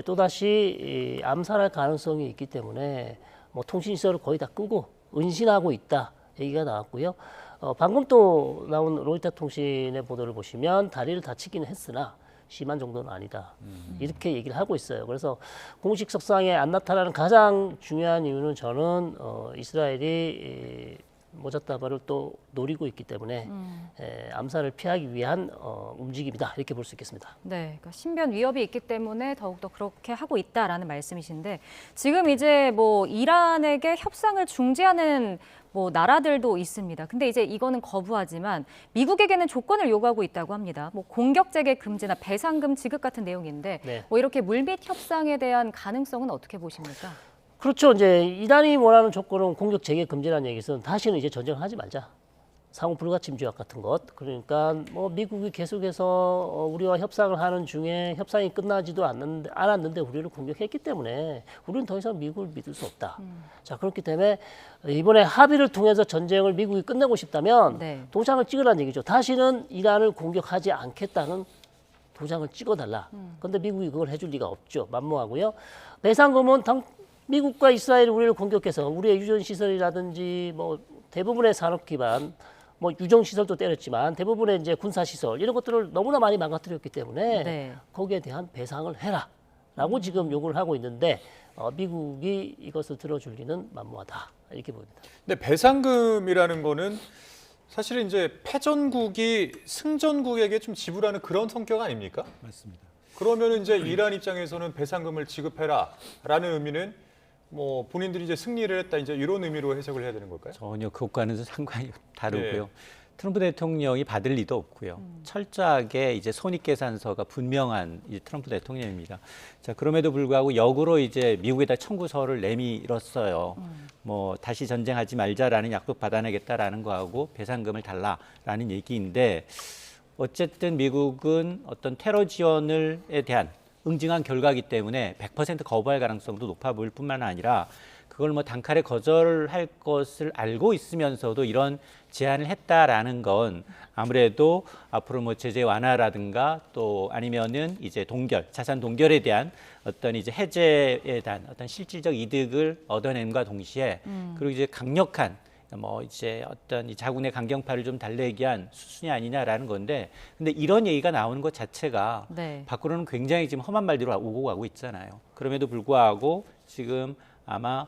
또다시 암살할 가능성이 있기 때문에 뭐 통신시설을 거의 다 끄고 은신하고 있다 얘기가 나왔고요. 방금 또 나온 로이터 통신의 보도를 보시면 다리를 다치기는 했으나 심한 정도는 아니다. 이렇게 얘기를 하고 있어요. 그래서 공식 석상에 안 나타나는 가장 중요한 이유는 저는 이스라엘이 모자타바를 또 노리고 있기 때문에 암살을 피하기 위한 움직임이다 이렇게 볼 수 있겠습니다. 네, 그러니까 신변 위협이 있기 때문에 더욱더 그렇게 하고 있다라는 말씀이신데 지금 이제 뭐 이란에게 협상을 중지하는 뭐 나라들도 있습니다. 근데 이제 이거는 거부하지만 미국에게는 조건을 요구하고 있다고 합니다. 뭐 공격 재개 금지나 배상금 지급 같은 내용인데 뭐 이렇게 물밑 협상에 대한 가능성은 어떻게 보십니까? 그렇죠. 이제 이란이 원하는 조건은 공격 재개 금지라는 얘기는 다시는 이제 전쟁을 하지 말자. 상호 불가침 조약 같은 것. 그러니까 뭐 미국이 계속해서 우리와 협상을 하는 중에 협상이 끝나지도 않았는데 우리를 공격했기 때문에 우리는 더 이상 미국을 믿을 수 없다. 자, 그렇기 때문에 이번에 합의를 통해서 전쟁을 미국이 끝내고 싶다면 도장을 찍으라는 얘기죠. 다시는 이란을 공격하지 않겠다는 도장을 찍어달라. 그런데 미국이 그걸 해줄 리가 없죠. 만무하고요. 배상금은 미국과 이스라엘이 우리를 공격해서 우리의 유전 시설이라든지 뭐 대부분의 산업 기반, 뭐 유정 시설도 때렸지만 대부분의 이제 군사 시설 이런 것들을 너무나 많이 망가뜨렸기 때문에 거기에 대한 배상을 해라라고 지금 요구를 하고 있는데 미국이 이것을 들어줄 리는 만무하다 이렇게 보입니다. 근데 배상금이라는 거는 사실은 이제 패전국이 승전국에게 좀 지불하는 그런 성격 아닙니까? 맞습니다. 그러면 이제 이란 입장에서는 배상금을 지급해라라는 의미는 뭐 본인들이 이제 승리를 했다 이제 이런 의미로 해석을 해야 되는 걸까요? 전혀 그것과는 상관이 다르고요. 트럼프 대통령이 받을 리도 없고요. 철저하게 이제 손익계산서가 분명한 이제 트럼프 대통령입니다. 자, 그럼에도 불구하고 역으로 이제 미국에다 청구서를 내밀었어요. 뭐 다시 전쟁하지 말자라는 약속 받아내겠다라는 거하고 배상금을 달라라는 얘기인데 어쨌든 미국은 어떤 테러 지원에 대한 응징한 결과이기 때문에 100% 거부할 가능성도 높아 보일 뿐만 아니라 그걸 뭐 단칼에 거절할 것을 알고 있으면서도 이런 제안을 했다라는 건 아무래도 앞으로 뭐 제재 완화라든가 또 아니면은 이제 자산 동결에 대한 어떤 이제 해제에 대한 어떤 실질적 이득을 얻어냄과 동시에 그리고 이제 강력한 뭐 이제 어떤 이 자군의 강경파를 좀 달래기 위한 수순이 아니냐라는 건데 근데 이런 얘기가 나오는 것 자체가 밖으로는 굉장히 지금 험한 말들이 오고 가고 있잖아요. 그럼에도 불구하고 지금 아마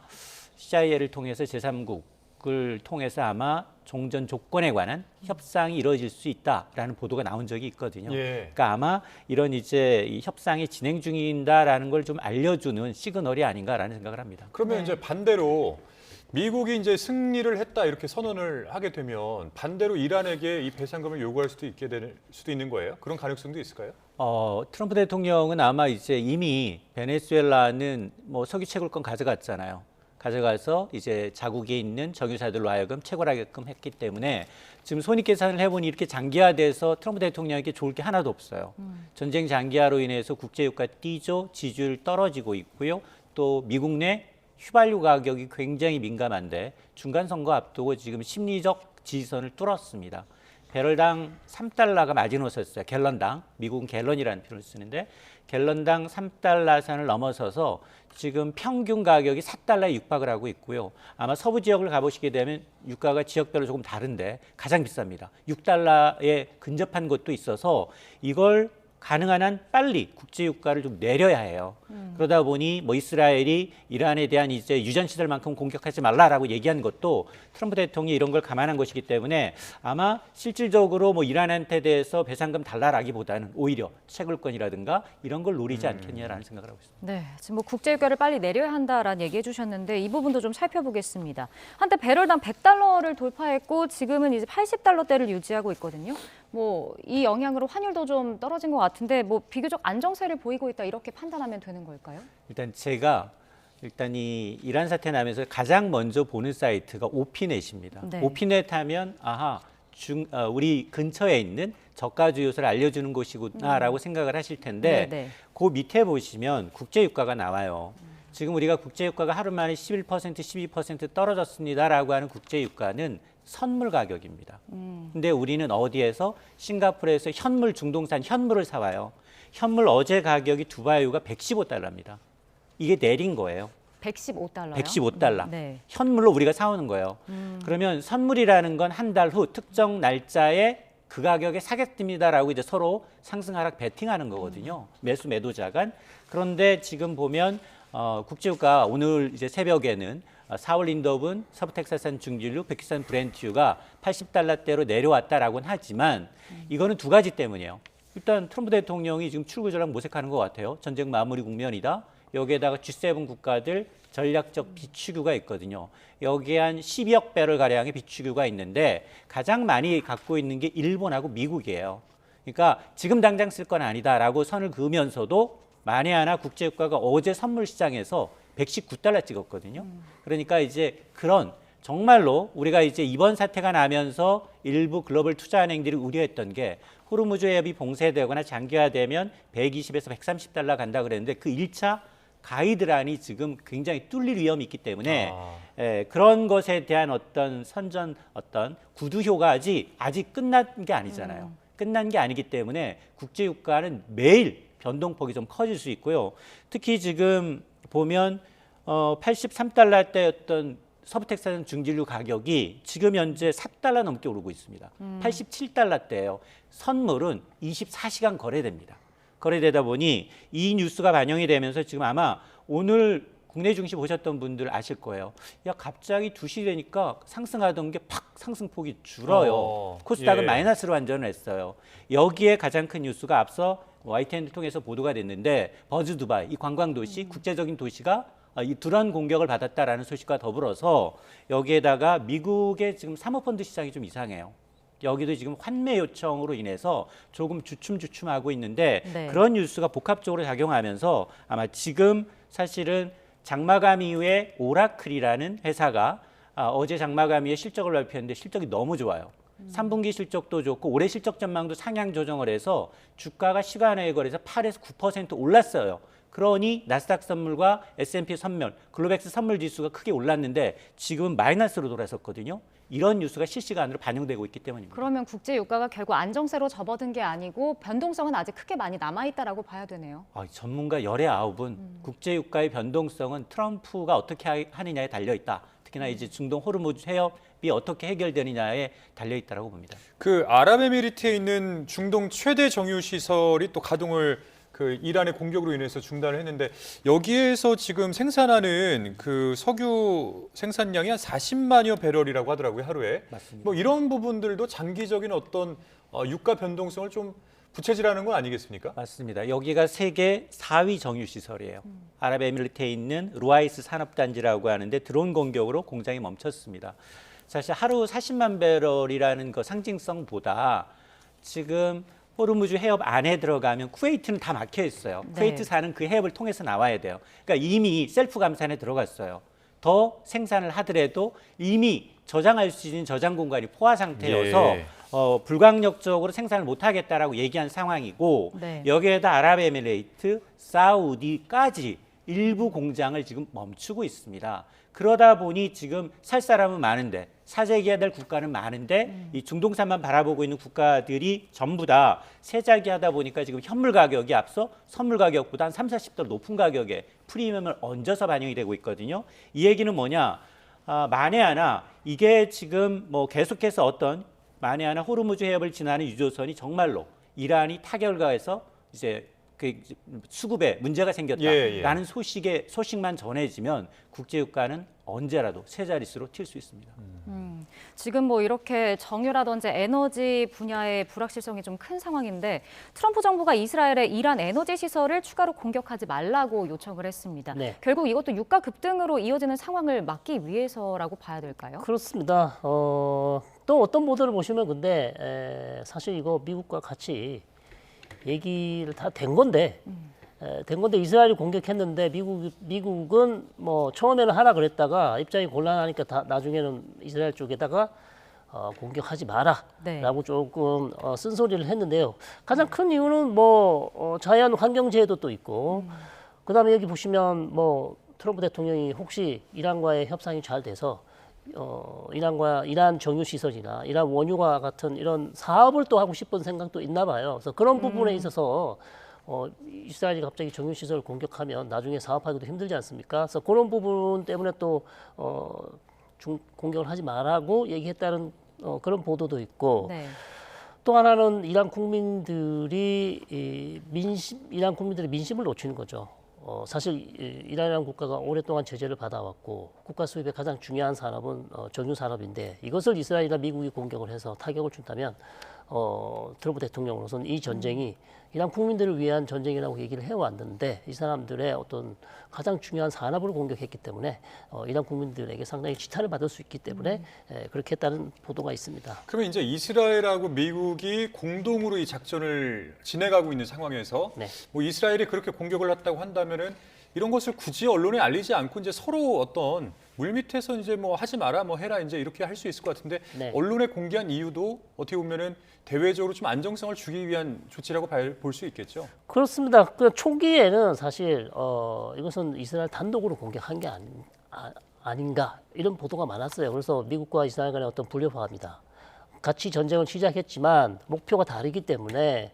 CIA를 통해서 제3국을 통해서 아마 종전 조건에 관한 협상이 이루어질 수 있다라는 보도가 나온 적이 있거든요. 그러니까 아마 이런 이제 이 협상이 진행 중인다라는 걸 좀 알려주는 시그널이 아닌가라는 생각을 합니다. 그러면 이제 반대로 미국이 이제 승리를 했다 이렇게 선언을 하게 되면 반대로 이란에게 이 배상금을 요구할 수도 있는 거예요? 그런 가능성도 있을까요? 트럼프 대통령은 아마 이제 이미 베네수엘라는 뭐 석유 채굴권 가져갔잖아요. 가져가서 이제 자국에 있는 정유사들로 하여금 채굴하게끔 했기 때문에 지금 손익계산을 해보니 이렇게 장기화돼서 트럼프 대통령에게 좋을 게 하나도 없어요. 전쟁 장기화로 인해서 국제유가 뛰죠. 지지율 떨어지고 있고요. 또 미국 내 휘발유 가격이 굉장히 민감한데 중간 선거 앞두고 지금 심리적 지지선을 뚫었습니다. 배럴당 3달러가 마지노선이었어요. 갤런당. 미국은 갤런이라는 표현을 쓰는데 갤런당 3달러 선을 넘어서서 지금 평균 가격이 4달러에 육박을 하고 있고요. 아마 서부 지역을 가보시게 되면 유가가 지역별로 조금 다른데 가장 비쌉니다. 6달러에 근접한 곳도 있어서 이걸 가능한 한 빨리 국제 유가를 좀 내려야 해요. 그러다 보니 뭐 이스라엘이 이란에 대한 이제 유전 시설만큼 공격하지 말라라고 얘기한 것도 트럼프 대통령이 이런 걸 감안한 것이기 때문에 아마 실질적으로 뭐 이란한테 대해서 배상금 달라라기보다는 오히려 채굴권이라든가 이런 걸 노리지 않겠냐라는 생각을 하고 있습니다. 네, 지금 뭐 국제 유가를 빨리 내려야 한다라는 얘기해 주셨는데 이 부분도 좀 살펴보겠습니다. 한때 배럴당 100달러를 돌파했고 지금은 이제 80달러대를 유지하고 있거든요. 뭐 이 영향으로 환율도 좀 떨어진 것 같은데 뭐 비교적 안정세를 보이고 있다 이렇게 판단하면 되는 걸까요? 일단 이 이란 사태 나면서 가장 먼저 보는 사이트가 오피넷입니다. 네. 오피넷 하면 우리 근처에 있는 저가 주요소를 알려주는 곳이구나라고 생각을 하실 텐데 그 밑에 보시면 국제 유가가 나와요. 지금 우리가 국제 유가가 하루 만에 11%, 12% 떨어졌습니다라고 하는 국제 유가는 선물 가격입니다. 근데 우리는 어디에서 싱가포르에서 현물 중동산 현물을 사와요. 현물 어제 가격이 두바이유가 115달러입니다. 이게 내린 거예요. 115달러요? 115달러. 네. 현물로 우리가 사오는 거예요. 그러면 선물이라는 건 한 달 후 특정 날짜에 그 가격에 사겠습니다라고 이제 서로 상승 하락 베팅하는 거거든요. 매수 매도자 간. 그런데 지금 보면 국제유가 오늘 이제 새벽에는 4월 인더분 서부 텍사스산 중진류 백기산 브렌트유가 80달러대로 내려왔다라고는 하지만 이거는 두 가지 때문이에요. 일단 트럼프 대통령이 지금 출구 전략 모색하는 것 같아요. 전쟁 마무리 국면이다. 여기에다가 G7 국가들 전략적 비축유가 있거든요. 여기에 한 12억 배럴 가량의 비축유가 있는데 가장 많이 갖고 있는 게 일본하고 미국이에요. 그러니까 지금 당장 쓸 건 아니다라고 선을 그으면서도 만에 하나 국제유가가 어제 선물 시장에서 119달러 찍었거든요. 그러니까 이제 그런 정말로 우리가 이제 이번 사태가 나면서 일부 글로벌 투자은행들이 우려했던 게 호르무즈 해협이 봉쇄되거나 장기화되면 120에서 130달러 간다 그랬는데 그 1차 가이드라인이 지금 굉장히 뚫릴 위험이 있기 때문에 그런 것에 대한 어떤 구두효가 아직 끝난 게 아니잖아요. 끝난 게 아니기 때문에 국제유가는 매일 변동폭이 좀 커질 수 있고요. 특히 지금 보면 83달러대였던 서부 텍사스 중진류 가격이 지금 현재 4달러 넘게 오르고 있습니다. 87달러대예요. 선물은 24시간 거래됩니다. 거래되다 보니 이 뉴스가 반영이 되면서 지금 아마 오늘 국내 증시 보셨던 분들 아실 거예요. 야, 갑자기 2시 되니까 상승하던 게 팍 상승폭이 줄어요. 코스닥은 마이너스로 완전을 했어요. 여기에 가장 큰 뉴스가 앞서 YTN을 통해서 보도가 됐는데 버즈 두바이, 이 관광 도시, 국제적인 도시가 이 드론 공격을 받았다라는 소식과 더불어서 여기에다가 미국의 지금 사모펀드 시장이 좀 이상해요. 여기도 지금 환매 요청으로 인해서 조금 주춤주춤하고 있는데 그런 뉴스가 복합적으로 작용하면서 아마 지금 사실은 장마감 이후에 오라클이라는 회사가 어제 장마감 이후에 실적을 발표했는데 실적이 너무 좋아요. 3분기 실적도 좋고 올해 실적 전망도 상향 조정을 해서 주가가 시간외 거래에서 8에서 9% 올랐어요. 그러니 나스닥 선물과 S&P 선물, 글로백스 선물 지수가 크게 올랐는데 지금은 마이너스로 돌아섰거든요. 이런 뉴스가 실시간으로 반영되고 있기 때문입니다. 그러면 국제 유가가 결국 안정세로 접어든 게 아니고 변동성은 아직 크게 많이 남아있다라고 봐야 되네요. 전문가 열의 아홉은 국제 유가의 변동성은 트럼프가 어떻게 하느냐에 달려있다. 특히나 이제 중동 호르무즈 해협이 어떻게 해결되느냐에 달려있다라고 봅니다. 그 아랍에미리트에 있는 중동 최대 정유 시설이 또 가동을 이란의 공격으로 인해서 중단을 했는데 여기에서 지금 생산하는 그 석유 생산량이 한 40만여 배럴이라고 하더라고요, 하루에. 맞습니다. 뭐 이런 부분들도 장기적인 어떤 유가 변동성을 좀 부채질하는 건 아니겠습니까? 맞습니다. 여기가 세계 4위 정유 시설이에요. 아랍에미리트에 있는 루아이스 산업단지라고 하는데 드론 공격으로 공장이 멈췄습니다. 사실 하루 40만 배럴이라는 그 상징성보다 지금 호르무즈 해협 안에 들어가면 쿠웨이트는 다 막혀 있어요. 쿠웨이트사는 그 해협을 통해서 나와야 돼요. 그러니까 이미 셀프 감산에 들어갔어요. 더 생산을 하더라도 이미 저장할 수 있는 저장 공간이 포화 상태여서 불강력적으로 생산을 못하겠다라고 얘기한 상황이고 여기에다 아랍에미레이트, 사우디까지 일부 공장을 지금 멈추고 있습니다. 그러다 보니 지금 살 사람은 많은데 사재기해야 될 국가는 많은데 이 중동산만 바라보고 있는 국가들이 전부 다 세자기하다 보니까 지금 현물 가격이 앞서 선물 가격보다 한 30~40% 높은 가격에 프리미엄을 얹어서 반영이 되고 있거든요. 이 얘기는 뭐냐? 만에 하나 이게 지금 뭐 계속해서 만에 하나 호르무즈 해협을 지나는 유조선이 정말로 이란이 타격을 가해서 이제 그 수급에 문제가 생겼다라는 소식만 전해지면 국제유가는 언제라도 세 자릿수로 튈 수 있습니다. 지금 뭐 이렇게 정유라든지 에너지 분야의 불확실성이 좀 큰 상황인데 트럼프 정부가 이스라엘의 이란 에너지 시설을 추가로 공격하지 말라고 요청을 했습니다. 네. 결국 이것도 유가 급등으로 이어지는 상황을 막기 위해서라고 봐야 될까요? 그렇습니다. 또 어떤 보도를 보시면 근데 사실 이거 미국과 같이 얘기를 다 된 건데 이스라엘이 공격했는데 미국은 뭐 처음에는 하라 그랬다가 입장이 곤란하니까 나중에는 이스라엘 쪽에다가 공격하지 마라라고 조금 쓴소리를 했는데요. 가장 큰 이유는 뭐 자연 환경제도 또 있고 그다음에 여기 보시면 뭐 트럼프 대통령이 혹시 이란과의 협상이 잘 돼서 이란 정유 시설이나 이란 원유와 같은 이런 사업을 또 하고 싶은 생각도 있나 봐요. 그래서 그런 부분에 있어서 이스라엘이 갑자기 정유 시설을 공격하면 나중에 사업하기도 힘들지 않습니까? 그래서 그런 부분 때문에 또 공격을 하지 말라고 얘기했다는 그런 보도도 있고. 네. 또 하나는 이란 국민들의 민심을 놓치는 거죠. 사실 이란이라는 국가가 오랫동안 제재를 받아왔고 국가 수입의 가장 중요한 산업은 정유 산업인데 이것을 이스라엘이나 미국이 공격을 해서 타격을 준다면 트럼프 대통령으로서는 이 전쟁이 이란 국민들을 위한 전쟁이라고 얘기를 해왔는데 이 사람들의 어떤 가장 중요한 산업을 공격했기 때문에 이란 국민들에게 상당히 지탄을 받을 수 있기 때문에 그렇게 했다는 보도가 있습니다. 그러면 이제 이스라엘하고 미국이 공동으로 이 작전을 진행하고 있는 상황에서 뭐 이스라엘이 그렇게 공격을 했다고 한다면은 이런 것을 굳이 언론에 알리지 않고 이제 서로 어떤 물밑에서 이제 뭐 하지 마라, 뭐 해라 이제 이렇게 할 수 있을 것 같은데 언론에 공개한 이유도 어떻게 보면은 대외적으로 좀 안정성을 주기 위한 조치라고 볼 수 있겠죠. 그렇습니다. 그 초기에는 사실 이것은 이스라엘 단독으로 공격한 게 아닌가 이런 보도가 많았어요. 그래서 미국과 이스라엘 간의 어떤 불협화음이다. 같이 전쟁을 시작했지만 목표가 다르기 때문에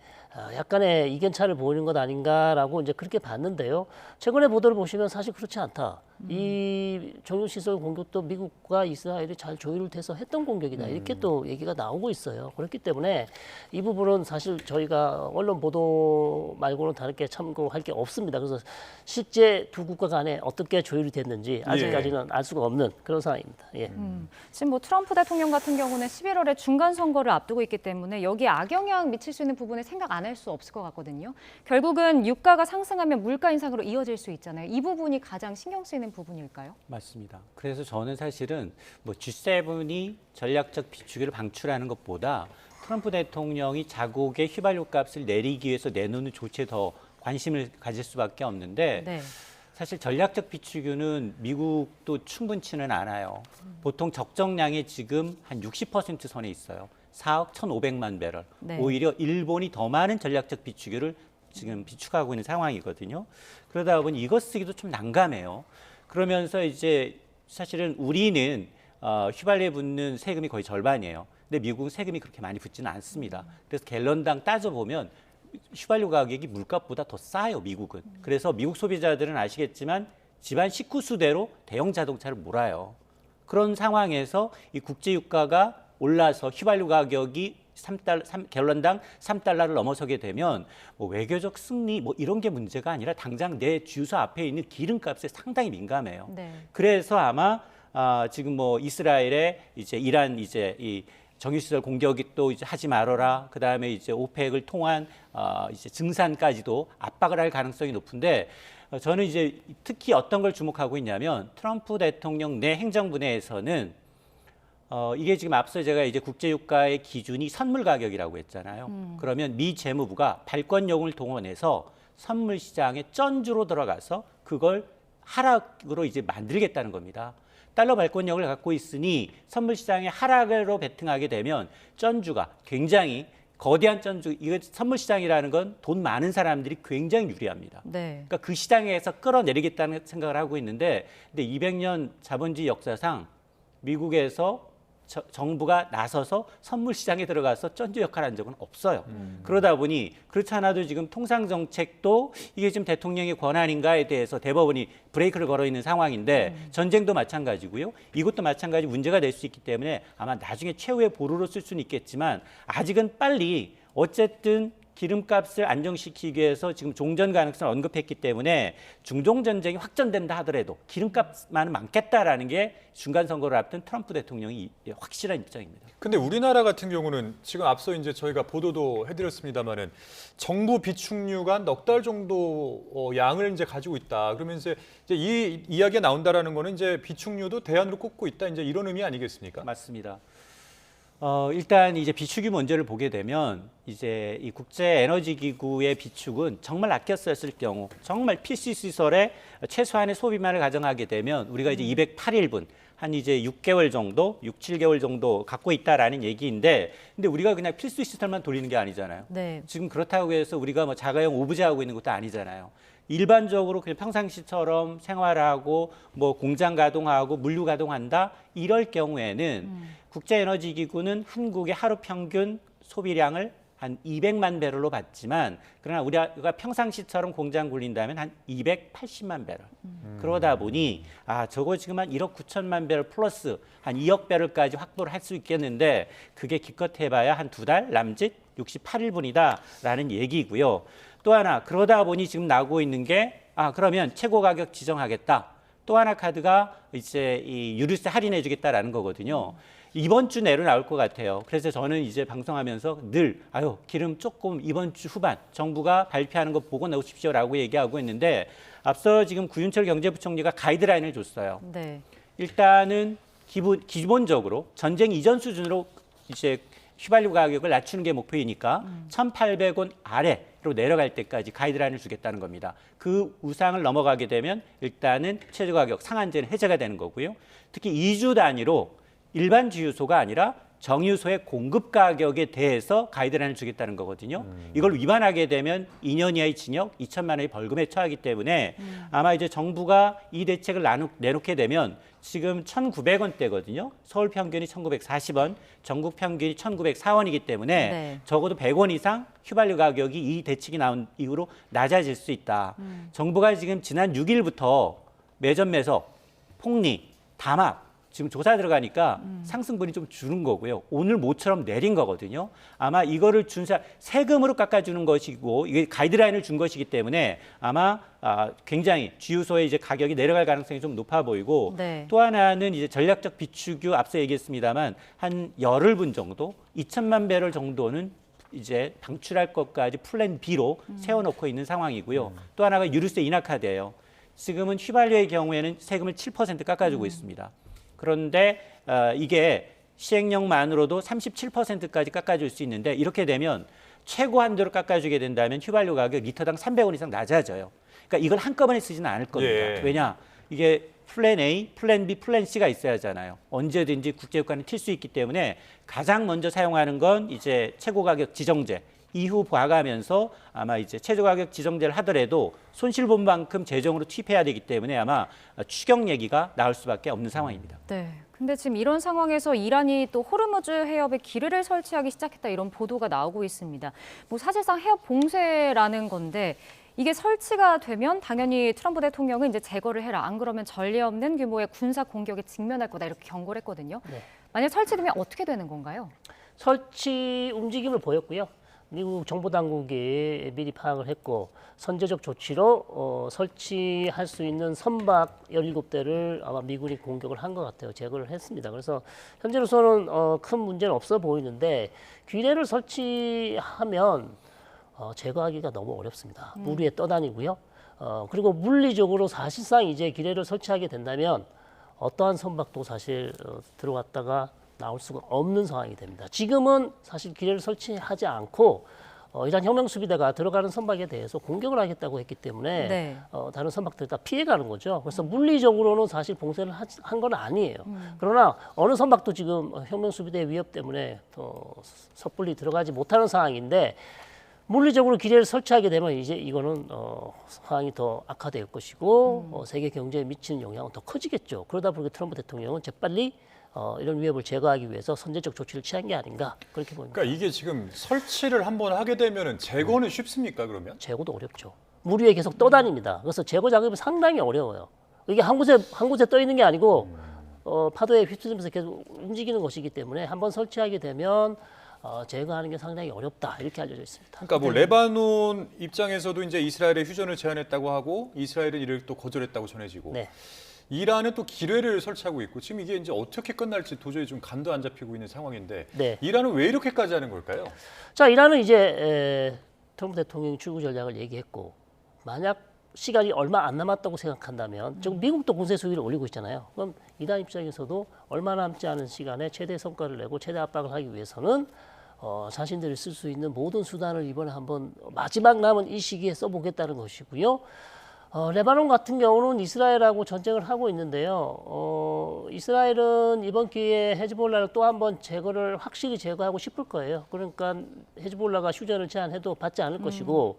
약간의 이견차를 보이는 것 아닌가라고 이제 그렇게 봤는데요. 최근에 보도를 보시면 사실 그렇지 않다. 이 정유시설 공격도 미국과 이스라엘이 잘 조율을 돼서 했던 공격이다. 이렇게 또 얘기가 나오고 있어요. 그렇기 때문에 이 부분은 사실 저희가 언론 보도 말고는 다르게 참고할 게 없습니다. 그래서 실제 두 국가 간에 어떻게 조율이 됐는지 아직까지는 알 수가 없는 그런 상황입니다. 지금 뭐 트럼프 대통령 같은 경우는 11월에 중간 선거를 앞두고 있기 때문에 여기에 악영향 미칠 수 있는 부분에 생각 안 할 수 없을 것 같거든요. 결국은 유가가 상승하면 물가 인상으로 이어질 수 있잖아요. 이 부분이 가장 신경 쓰이는 부분일까요? 맞습니다. 그래서 저는 사실은 뭐 G7이 전략적 비축유를 방출하는 것보다 트럼프 대통령이 자국의 휘발유 값을 내리기 위해서 내놓는 조치에 더 관심을 가질 수밖에 없는데 사실 전략적 비축유는 미국도 충분치는 않아요. 보통 적정량이 지금 한 60% 선에 있어요. 4억 1,500만 배럴. 오히려 일본이 더 많은 전략적 비축유를 지금 비축하고 있는 상황이거든요. 그러다 보니 이것 쓰기도 좀 난감해요. 그러면서 이제 사실은 우리는 휘발유에 붙는 세금이 거의 절반이에요. 근데 미국은 세금이 그렇게 많이 붙지는 않습니다. 그래서 갤런당 따져보면 휘발유 가격이 물가보다 더 싸요, 미국은. 그래서 미국 소비자들은 아시겠지만 집안 식구 수대로 대형 자동차를 몰아요. 그런 상황에서 이 국제유가가 올라서 휘발유 가격이 갤런당 3달러를 넘어서게 되면 뭐 외교적 승리 뭐 이런 게 문제가 아니라 당장 내 주유소 앞에 있는 기름값에 상당히 민감해요. 그래서 아마 지금 뭐 이스라엘의 이제 이란 이제 이 정유시설 공격이 또 이제 하지 말아라. 그다음에 이제 오펙을 통한 이제 증산까지도 압박을 할 가능성이 높은데 저는 이제 특히 어떤 걸 주목하고 있냐면 트럼프 대통령 내 행정부 내에서는 이게 지금 앞서 제가 이제 국제유가의 기준이 선물 가격이라고 했잖아요. 그러면 미 재무부가 발권력을 동원해서 선물 시장에 쩐주로 들어가서 그걸 하락으로 이제 만들겠다는 겁니다. 달러 발권력을 갖고 있으니 선물 시장에 하락으로 베팅하게 되면 쩐주가 굉장히 거대한 전주, 이거 선물 시장이라는 건 돈 많은 사람들이 굉장히 유리합니다. 네. 그러니까 그 시장에서 끌어내리겠다는 생각을 하고 있는데, 근데 200년 자본주의 역사상 미국에서 정부가 나서서 선물 시장에 들어가서 전주 역할을 한 적은 없어요. 그러다 보니 그렇지 않아도 지금 통상 정책도 이게 지금 대통령의 권한인가에 대해서 대법원이 브레이크를 걸어 있는 상황인데 전쟁도 마찬가지고요. 이것도 마찬가지 문제가 될 수 있기 때문에 아마 나중에 최후의 보루로 쓸 수는 있겠지만 아직은 빨리 어쨌든 기름값을 안정시키기 위해서 지금 종전 가능성을 언급했기 때문에 중동 전쟁이 확전된다 하더라도 기름값만은 많겠다라는 게 중간 선거를 앞둔 트럼프 대통령이 확실한 입장입니다. 근데 우리나라 같은 경우는 지금 앞서 이제 저희가 보도도 해드렸습니다만은 정부 비축류가 넉 달 정도 양을 이제 가지고 있다. 그러면서 이제 이 이야기가 나온다라는 거는 이제 비축류도 대안으로 꼽고 있다. 이제 이런 의미 아니겠습니까? 맞습니다. 일단 이제 비축유 문제를 보게 되면 이제 이 국제에너지기구의 비축은 정말 아껴 썼을 경우 정말 필수 시설의 최소한의 소비만을 가정하게 되면 우리가 이제 208일분 한 이제 6개월 정도, 6, 7개월 정도 갖고 있다라는 얘기인데, 근데 우리가 그냥 필수 시설만 돌리는 게 아니잖아요. 네. 지금 그렇다고 해서 우리가 뭐 자가용 오브제하고 있는 것도 아니잖아요. 일반적으로 그냥 평상시처럼 생활하고 뭐 공장 가동하고 물류 가동한다 이럴 경우에는 국제에너지기구는 한국의 하루 평균 소비량을 한 200만 배럴로 봤지만 그러나 우리가 평상시처럼 공장 굴린다면 한 280만 배럴. 그러다 보니 저거 지금 한 1억 9천만 배럴 플러스 한 2억 배럴까지 확보를 할 수 있겠는데 그게 기껏 해봐야 한 2달 남짓 68일분이다라는 얘기고요. 또 하나 그러다 보니 지금 나오고 있는 게 그러면 최고 가격 지정하겠다. 또 하나 카드가 이제 이 유류세 할인해 주겠다라는 거거든요. 이번 주 내로 나올 것 같아요. 그래서 저는 이제 방송하면서 늘 기름 조금 이번 주 후반 정부가 발표하는 거 보고 나오십시오라고 얘기하고 있는데 앞서 지금 구윤철 경제부총리가 가이드라인을 줬어요. 네. 일단은 기본적으로 전쟁 이전 수준으로 이제 휘발유 가격을 낮추는 게 목표이니까 1,800원 아래로 내려갈 때까지 가이드라인을 주겠다는 겁니다. 그 우상을 넘어가게 되면 일단은 최저 가격 상한제는 해제가 되는 거고요. 특히 2주 단위로 일반 주유소가 아니라 정유소의 공급 가격에 대해서 가이드라인을 주겠다는 거거든요. 이걸 위반하게 되면 2년 이하의 징역, 2천만 원의 벌금에 처하기 때문에 아마 이제 정부가 이 대책을 내놓게 되면 지금 1,900원대거든요. 서울 평균이 1,940원, 전국 평균이 1,904원이기 때문에 네. 적어도 100원 이상 휘발유 가격이 이 대책이 나온 이후로 낮아질 수 있다. 정부가 지금 지난 6일부터 매점 매석, 폭리, 담합 지금 조사 들어가니까 상승분이 좀 주는 거고요. 오늘 모처럼 내린 거거든요. 아마 이거를 세금으로 깎아주는 것이고 이게 가이드라인을 준 것이기 때문에 아마 굉장히 주유소의 이제 가격이 내려갈 가능성이 좀 높아 보이고 네. 또 하나는 이제 전략적 비축유 앞서 얘기했습니다만 한 열흘분 정도 2천만 배럴 정도는 이제 방출할 것까지 플랜 B로 세워놓고 있는 상황이고요. 또 하나가 유류세 인하 카드예요. 지금은 휘발유의 경우에는 세금을 7% 깎아주고 있습니다. 그런데 이게 시행령만으로도 37%까지 깎아줄 수 있는데 이렇게 되면 최고 한도로 깎아주게 된다면 휘발유 가격 리터당 300원 이상 낮아져요. 그러니까 이걸 한꺼번에 쓰지는 않을 겁니다. 예. 왜냐? 이게 플랜 A, 플랜 B, 플랜 C가 있어야 하잖아요. 언제든지 국제유가는 튈 수 있기 때문에 가장 먼저 사용하는 건 이제 최고 가격 지정제. 이후 봐가면서 아마 이제 최저 가격 지정제를 하더라도 손실 본 만큼 재정으로 투입해야 되기 때문에 아마 추경 얘기가 나올 수밖에 없는 상황입니다. 네. 근데 지금 이런 상황에서 이란이 또 호르무즈 해협에 기뢰를 설치하기 시작했다 이런 보도가 나오고 있습니다. 뭐 사실상 해협 봉쇄라는 건데 이게 설치가 되면 당연히 트럼프 대통령은 이제 제거를 해라. 안 그러면 전례 없는 규모의 군사 공격에 직면할 거다 이렇게 경고를 했거든요. 네. 만약 설치되면 어떻게 되는 건가요? 설치 움직임을 보였고요. 미국 정보당국이 미리 파악을 했고 선제적 조치로 설치할 수 있는 선박 17대를 아마 미군이 공격을 한 것 같아요. 제거를 했습니다. 그래서 현재로서는 큰 문제는 없어 보이는데 기뢰를 설치하면 제거하기가 너무 어렵습니다. 물 위에 떠다니고요. 그리고 물리적으로 사실상 이제 기뢰를 설치하게 된다면 어떠한 선박도 사실 들어갔다가 나올 수가 없는 상황이 됩니다. 지금은 사실 기뢰를 설치하지 않고 이란 혁명수비대가 들어가는 선박에 대해서 공격을 하겠다고 했기 때문에 네. 다른 선박들이 다 피해가는 거죠. 그래서 물리적으로는 사실 봉쇄를 한 건 아니에요. 그러나 어느 선박도 지금 혁명수비대 위협 때문에 섣불리 들어가지 못하는 상황인데 물리적으로 기뢰를 설치하게 되면 이제 이거는 상황이 더 악화될 것이고 세계 경제에 미치는 영향은 더 커지겠죠. 그러다 보니까 트럼프 대통령은 재빨리 이런 위협을 제거하기 위해서 선제적 조치를 취한 게 아닌가 그렇게 보입니다. 그러니까 이게 지금 설치를 한번 하게 되면은 제거는 쉽습니까 그러면? 제거도 어렵죠. 물 위에 계속 떠다닙니다. 그래서 제거 작업이 상당히 어려워요. 이게 한 곳에 떠 있는 게 아니고 파도에 휩쓸리면서 계속 움직이는 것이기 때문에 한번 설치하게 되면 제거하는 게 상당히 어렵다 이렇게 알려져 있습니다. 그러니까 뭐 레바논 입장에서도 이제 이스라엘의 휴전을 제안했다고 하고 이스라엘은 이를 또 거절했다고 전해지고. 네. 이란은 또 기뢰를 설치하고 있고 지금 이게 이제 어떻게 끝날지 도저히 좀 감도 안 잡히고 있는 상황인데 네. 이란은 왜 이렇게까지 하는 걸까요? 자, 이란은 이제 트럼프 대통령이 출구 전략을 얘기했고 만약 시간이 얼마 안 남았다고 생각한다면 지금 미국도 공세 수위를 올리고 있잖아요. 그럼 이란 입장에서도 얼마 남지 않은 시간에 최대 성과를 내고 최대 압박을 하기 위해서는 자신들이 쓸 수 있는 모든 수단을 이번에 한번 마지막 남은 이 시기에 써보겠다는 것이고요. 레바논 같은 경우는 이스라엘하고 전쟁을 하고 있는데요. 이스라엘은 이번 기회에 헤즈볼라를 또 한번 확실히 제거하고 싶을 거예요. 그러니까 헤즈볼라가 휴전을 제안해도 받지 않을 것이고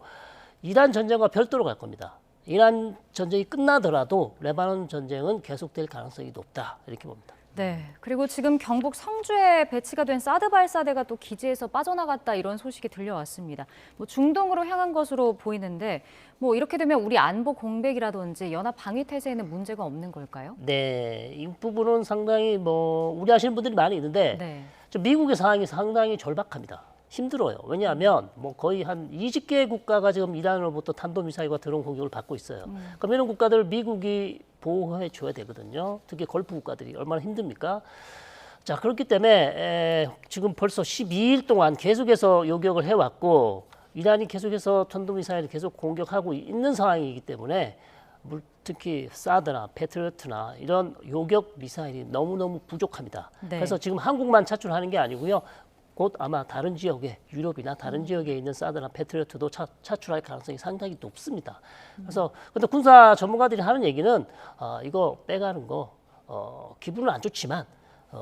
이란 전쟁과 별도로 갈 겁니다. 이란 전쟁이 끝나더라도 레바논 전쟁은 계속될 가능성이 높다 이렇게 봅니다. 네, 그리고 지금 경북 성주에 배치가 된 사드 발사대가 또 기지에서 빠져나갔다 이런 소식이 들려왔습니다. 뭐 중동으로 향한 것으로 보이는데 뭐 이렇게 되면 우리 안보 공백이라든지 연합 방위 태세에는 문제가 없는 걸까요? 네, 이 부분은 상당히 우려하시는 분들이 많이 있는데 네. 미국의 상황이 상당히 절박합니다. 힘들어요. 왜냐하면 거의 한 20개 국가가 지금 이란으로부터 탄도미사일과 드론 공격을 받고 있어요. 그럼 이런 국가들을 미국이 보호해 줘야 되거든요. 특히 걸프 국가들이 얼마나 힘듭니까? 자, 그렇기 때문에 지금 벌써 12일 동안 계속해서 요격을 해왔고 이란이 계속해서 탄도미사일을 계속 공격하고 있는 상황이기 때문에 특히 사드나 패트리어트나 이런 요격 미사일이 너무너무 부족합니다. 네. 그래서 지금 한국만 차출하는 게 아니고요. 곧 아마 다른 지역에 유럽이나 다른 지역에 있는 사드나 패트리어트도 차출할 가능성이 상당히 높습니다. 그래서 근데 군사 전문가들이 하는 얘기는 이거 빼가는 거 기분은 안 좋지만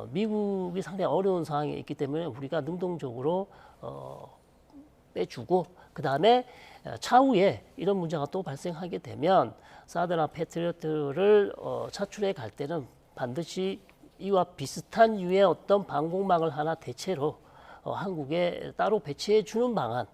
미국이 상당히 어려운 상황에 있기 때문에 우리가 능동적으로 빼주고 그 다음에 차후에 이런 문제가 또 발생하게 되면 사드나 패트리어트를 차출해 갈 때는 반드시 이와 비슷한 유의 어떤 방공망을 하나 대체로 한국에 따로 배치해 주는 방안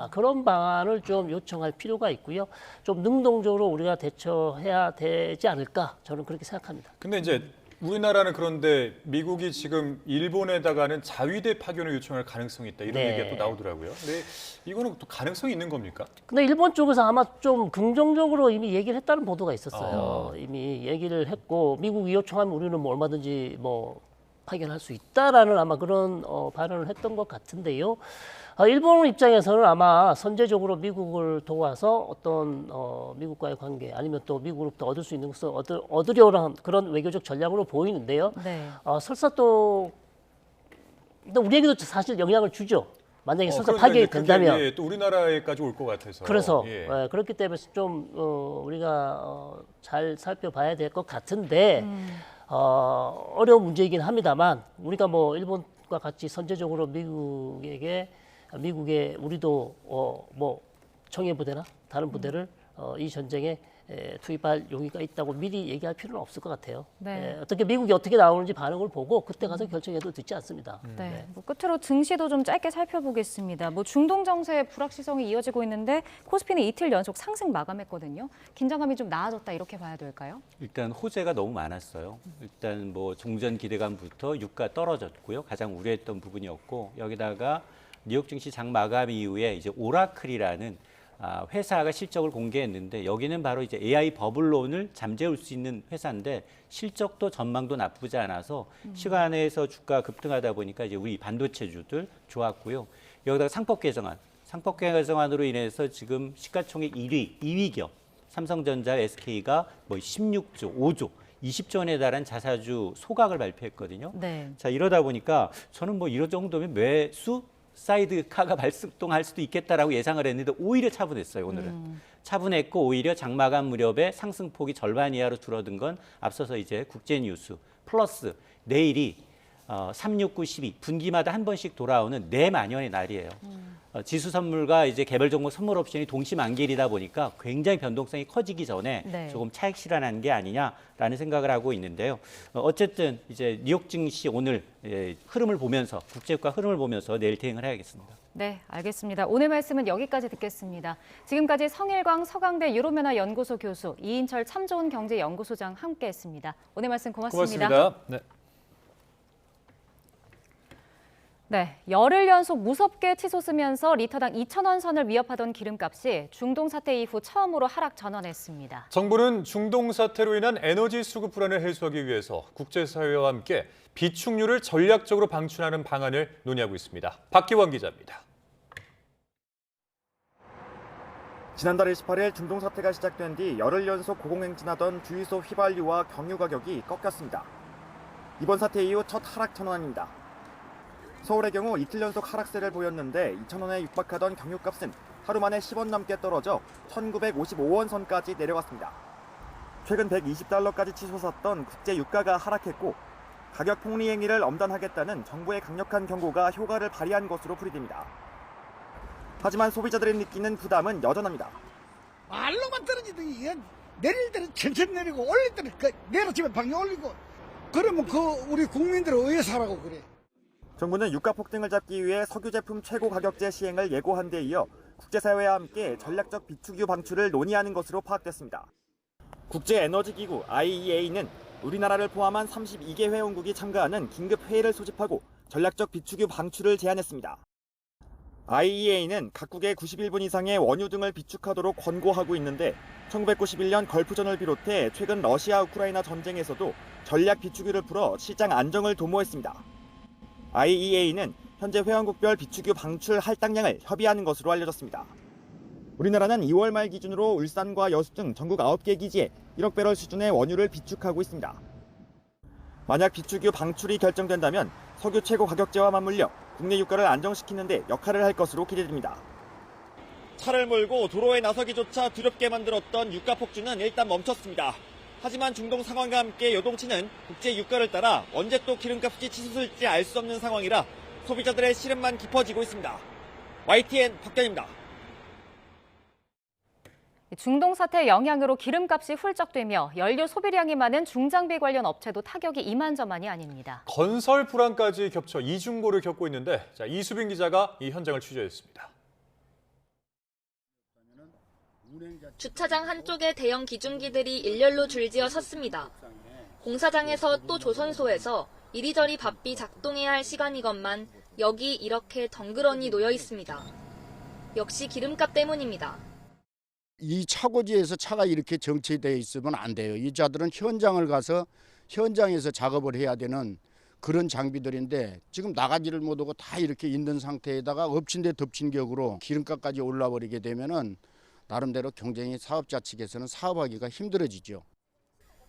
그런 방안을 좀 요청할 필요가 있고요. 좀 능동적으로 우리가 대처해야 되지 않을까 저는 그렇게 생각합니다. 근데 이제 우리나라는 그런데 미국이 지금 일본에다가는 자위대 파견을 요청할 가능성이 있다 이런 네. 얘기가 또 나오더라고요. 근데 이거는 또 가능성이 있는 겁니까? 근데 일본 쪽에서 아마 좀 긍정적으로 이미 얘기를 했다는 보도가 있었어요. 이미 얘기를 했고 미국이 요청하면 우리는 얼마든지 파견할 수 있다라는 아마 그런 발언을 했던 것 같은데요. 일본 입장에서는 아마 선제적으로 미국을 도와서 어떤 미국과의 관계 아니면 또 미국으로부터 얻을 수 있는 것을 얻으려는 그런 외교적 전략으로 보이는데요. 네. 설사 또 우리에게도 사실 영향을 주죠. 만약에 설사 그러니까 파견이 그게, 된다면. 예, 또 우리나라에까지 올 것 같아서. 그래서 예. 그렇기 때문에 좀 우리가 잘 살펴봐야 될 것 같은데 어려운 문제이긴 합니다만 우리가 일본과 같이 선제적으로 미국에 우리도 청해 부대나 다른 부대를 이 전쟁에 투입할 용의가 있다고 미리 얘기할 필요는 없을 것 같아요. 네. 미국이 어떻게 나오는지 반응을 보고 그때 가서 결정해도 늦지 않습니다. 네. 끝으로 증시도 좀 짧게 살펴보겠습니다. 중동 정세의 불확실성이 이어지고 있는데 코스피는 이틀 연속 상승 마감했거든요. 긴장감이 좀 나아졌다 이렇게 봐야 될까요? 일단 호재가 너무 많았어요. 일단 종전 기대감부터 유가 떨어졌고요. 가장 우려했던 부분이었고 여기다가 뉴욕 증시 장 마감 이후에 이제 오라클이라는 회사가 실적을 공개했는데 여기는 바로 이제 AI 버블론을 잠재울 수 있는 회사인데 실적도 전망도 나쁘지 않아서 시간 내에서 주가 급등하다 보니까 이제 우리 반도체주들 좋았고요. 여기다가 상법 개정안으로 인해서 지금 시가총액 2위 기업 삼성전자, SK가 16조, 5조, 20조 원에 달한 자사주 소각을 발표했거든요. 네. 자, 이러다 보니까 저는 이런 정도면 매수 사이드카가 발동할 수도 있겠다라고 예상을 했는데 오히려 차분했어요, 오늘은. 차분했고 오히려 장마감 무렵에 상승폭이 절반 이하로 줄어든 건 앞서서 이제 국제뉴스 플러스 내일이 3, 6, 9, 12 분기마다 한 번씩 돌아오는 내만년의 날이에요. 지수 선물과 이제 개별 종목 선물 옵션이 동시 만기일이다 보니까 굉장히 변동성이 커지기 전에 네. 조금 차익 실현하는 게 아니냐라는 생각을 하고 있는데요. 어쨌든 이제 뉴욕 증시 오늘 흐름을 보면서 국제유가 흐름을 보면서 내일 대응을 해야겠습니다. 네, 알겠습니다. 오늘 말씀은 여기까지 듣겠습니다. 지금까지 성일광 서강대 유로면허연구소 교수, 이인철 참좋은경제연구소장 함께했습니다. 오늘 말씀 고맙습니다. 고맙습니다. 네. 네, 열흘 연속 무섭게 치솟으면서 리터당 2,000원 선을 위협하던 기름값이 중동 사태 이후 처음으로 하락 전환했습니다. 정부는 중동 사태로 인한 에너지 수급 불안을 해소하기 위해서 국제사회와 함께 비축유를 전략적으로 방출하는 방안을 논의하고 있습니다. 박기원 기자입니다. 지난달 28일 중동 사태가 시작된 뒤 열흘 연속 고공행진하던 주유소 휘발유와 경유 가격이 꺾였습니다. 이번 사태 이후 첫 하락 전환입니다. 서울의 경우 이틀 연속 하락세를 보였는데 2,000원에 육박하던 경유값은 하루 만에 10원 넘게 떨어져 1,955원 선까지 내려갔습니다. 최근 120달러까지 치솟았던 국제 유가가 하락했고 가격 폭리 행위를 엄단하겠다는 정부의 강력한 경고가 효과를 발휘한 것으로 풀이됩니다. 하지만 소비자들이 느끼는 부담은 여전합니다. 말로만 떨어지더니 내릴 때는 천천히 내리고 올릴 때는 내려치면 방에 올리고 그러면 우리 국민들은 왜 사라고 그래? 정부는 유가 폭등을 잡기 위해 석유 제품 최고 가격제 시행을 예고한 데 이어 국제사회와 함께 전략적 비축유 방출을 논의하는 것으로 파악됐습니다. 국제에너지기구 IEA는 우리나라를 포함한 32개 회원국이 참가하는 긴급 회의를 소집하고 전략적 비축유 방출을 제안했습니다. IEA는 각국의 91분 이상의 원유 등을 비축하도록 권고하고 있는데 1991년 걸프전을 비롯해 최근 러시아 우크라이나 전쟁에서도 전략 비축유를 풀어 시장 안정을 도모했습니다. IEA는 현재 회원국별 비축유 방출 할당량을 협의하는 것으로 알려졌습니다. 우리나라는 2월 말 기준으로 울산과 여수 등 전국 9개 기지에 1억 배럴 수준의 원유를 비축하고 있습니다. 만약 비축유 방출이 결정된다면 석유 최고 가격제와 맞물려 국내 유가를 안정시키는 데 역할을 할 것으로 기대됩니다. 차를 몰고 도로에 나서기조차 두렵게 만들었던 유가 폭주는 일단 멈췄습니다. 하지만 중동 상황과 함께 요동치는 국제 유가를 따라 언제 또 기름값이 치솟을지 알 수 없는 상황이라 소비자들의 시름만 깊어지고 있습니다. YTN 박견입니다. 중동 사태 영향으로 기름값이 훌쩍되며 연료 소비량이 많은 중장비 관련 업체도 타격이 이만저만이 아닙니다. 건설 불안까지 겹쳐 이중고를 겪고 있는데 이수빈 기자가 이 현장을 취재했습니다. 주차장 한쪽에 대형 기중기들이 일렬로 줄지어 섰습니다. 공사장에서 또 조선소에서 이리저리 바삐 작동해야 할 시간이건만 여기 이렇게 덩그러니 놓여 있습니다. 역시 기름값 때문입니다. 이 차고지에서 차가 이렇게 정체되어 있으면 안 돼요. 이 자들은 현장을 가서 현장에서 작업을 해야 되는 그런 장비들인데 지금 나가지를 못하고 다 이렇게 있는 상태에다가 엎친 데 덮친 격으로 기름값까지 올라버리게 되면은 나름대로 경쟁이 사업자 측에서는 사업하기가 힘들어지죠.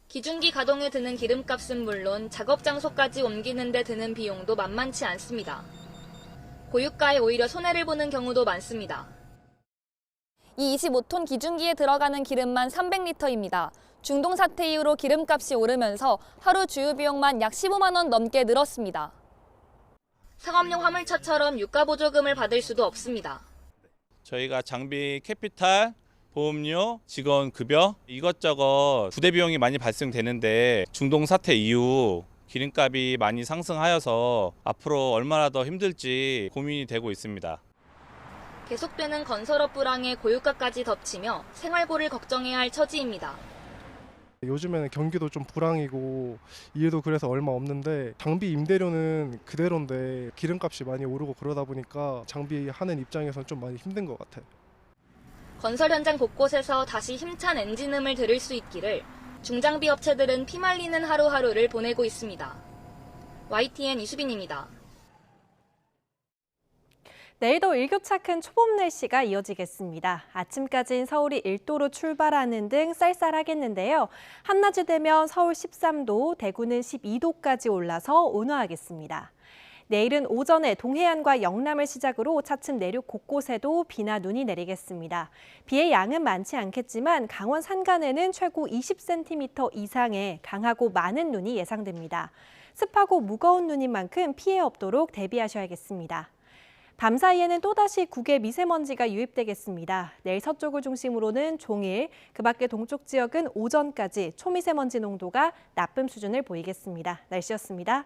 기중기 가동에 드는 기름값은 물론 작업 장소까지 옮기는 데 드는 비용도 만만치 않습니다. 고유가에 오히려 손해를 보는 경우도 많습니다. 이 25톤 기중기에 들어가는 기름만 300리터입니다. 중동 사태 이후로 기름값이 오르면서 하루 주유 비용만 약 15만 원 넘게 늘었습니다. 상업용 화물차처럼 유가 보조금을 받을 수도 없습니다. 저희가 장비 캐피탈, 보험료, 직원 급여 이것저것 부대 비용이 많이 발생되는데 중동 사태 이후 기름값이 많이 상승하여서 앞으로 얼마나 더 힘들지 고민이 되고 있습니다. 계속되는 건설업 불황에 고유가까지 덮치며 생활고를 걱정해야 할 처지입니다. 요즘에는 경기도 좀 불황이고 이해도 그래서 얼마 없는데 장비 임대료는 그대로인데 기름값이 많이 오르고 그러다 보니까 장비하는 입장에서는 좀 많이 힘든 것 같아요. 건설 현장 곳곳에서 다시 힘찬 엔진음을 들을 수 있기를 중장비 업체들은 피말리는 하루하루를 보내고 있습니다. YTN 이수빈입니다. 내일도 일교차 큰 초봄 날씨가 이어지겠습니다. 아침까지는 서울이 1도로 출발하는 등 쌀쌀하겠는데요. 한낮이 되면 서울 13도, 대구는 12도까지 올라서 온화하겠습니다. 내일은 오전에 동해안과 영남을 시작으로 차츰 내륙 곳곳에도 비나 눈이 내리겠습니다. 비의 양은 많지 않겠지만 강원 산간에는 최고 20cm 이상의 강하고 많은 눈이 예상됩니다. 습하고 무거운 눈인 만큼 피해 없도록 대비하셔야겠습니다. 밤 사이에는 또다시 국외 미세먼지가 유입되겠습니다. 내일 서쪽을 중심으로는 종일, 그 밖에 동쪽 지역은 오전까지 초미세먼지 농도가 나쁨 수준을 보이겠습니다. 날씨였습니다.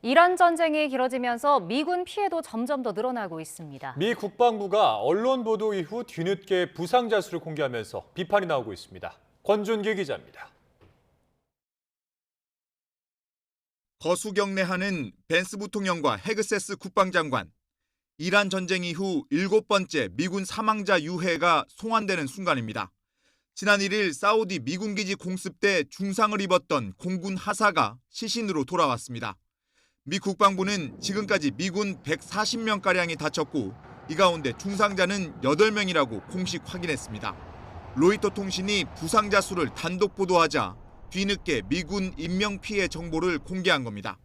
이란 전쟁이 길어지면서 미군 피해도 점점 더 늘어나고 있습니다. 미 국방부가 언론 보도 이후 뒤늦게 부상자 수를 공개하면서 비판이 나오고 있습니다. 권준기 기자입니다. 거수경례하는 벤스 부통령과 헤그세스 국방장관. 이란 전쟁 이후 7번째 미군 사망자 유해가 송환되는 순간입니다. 지난 1일 사우디 미군기지 공습 때 중상을 입었던 공군 하사가 시신으로 돌아왔습니다. 미 국방부는 지금까지 미군 140명가량이 다쳤고 이 가운데 중상자는 8명이라고 공식 확인했습니다. 로이터 통신이 부상자 수를 단독 보도하자 뒤늦게 미군 인명피해 정보를 공개한 겁니다.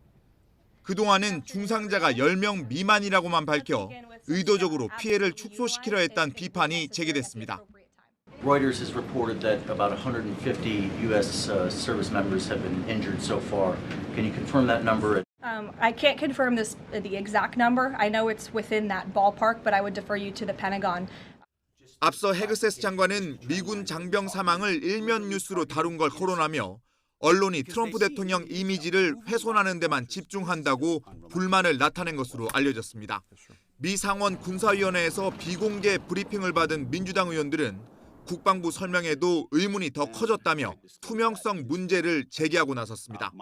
그동안은 중상자가 10명 미만이라고만 밝혀 의도적으로 피해를 축소시키려 했다는 비판이 제기됐습니다. Reuters has reported that about 150 U.S. service members have been injured so far. Can you confirm that number? I can't confirm the exact number. I know it's within that ballpark, but I would defer you to the Pentagon. 앞서 헤그세스 장관은 미군 장병 사망을 일면 뉴스로 다룬 걸 거론하며 언론이 트럼프 대통령 이미지를 훼손하는 데만 집중한다고 불만을 나타낸 것으로 알려졌습니다. 미 상원 군사위원회에서 비공개 브리핑을 받은 민주당 의원들은 국방부 설명에도 의문이 더 커졌다며 투명성 문제를 제기하고 나섰습니다.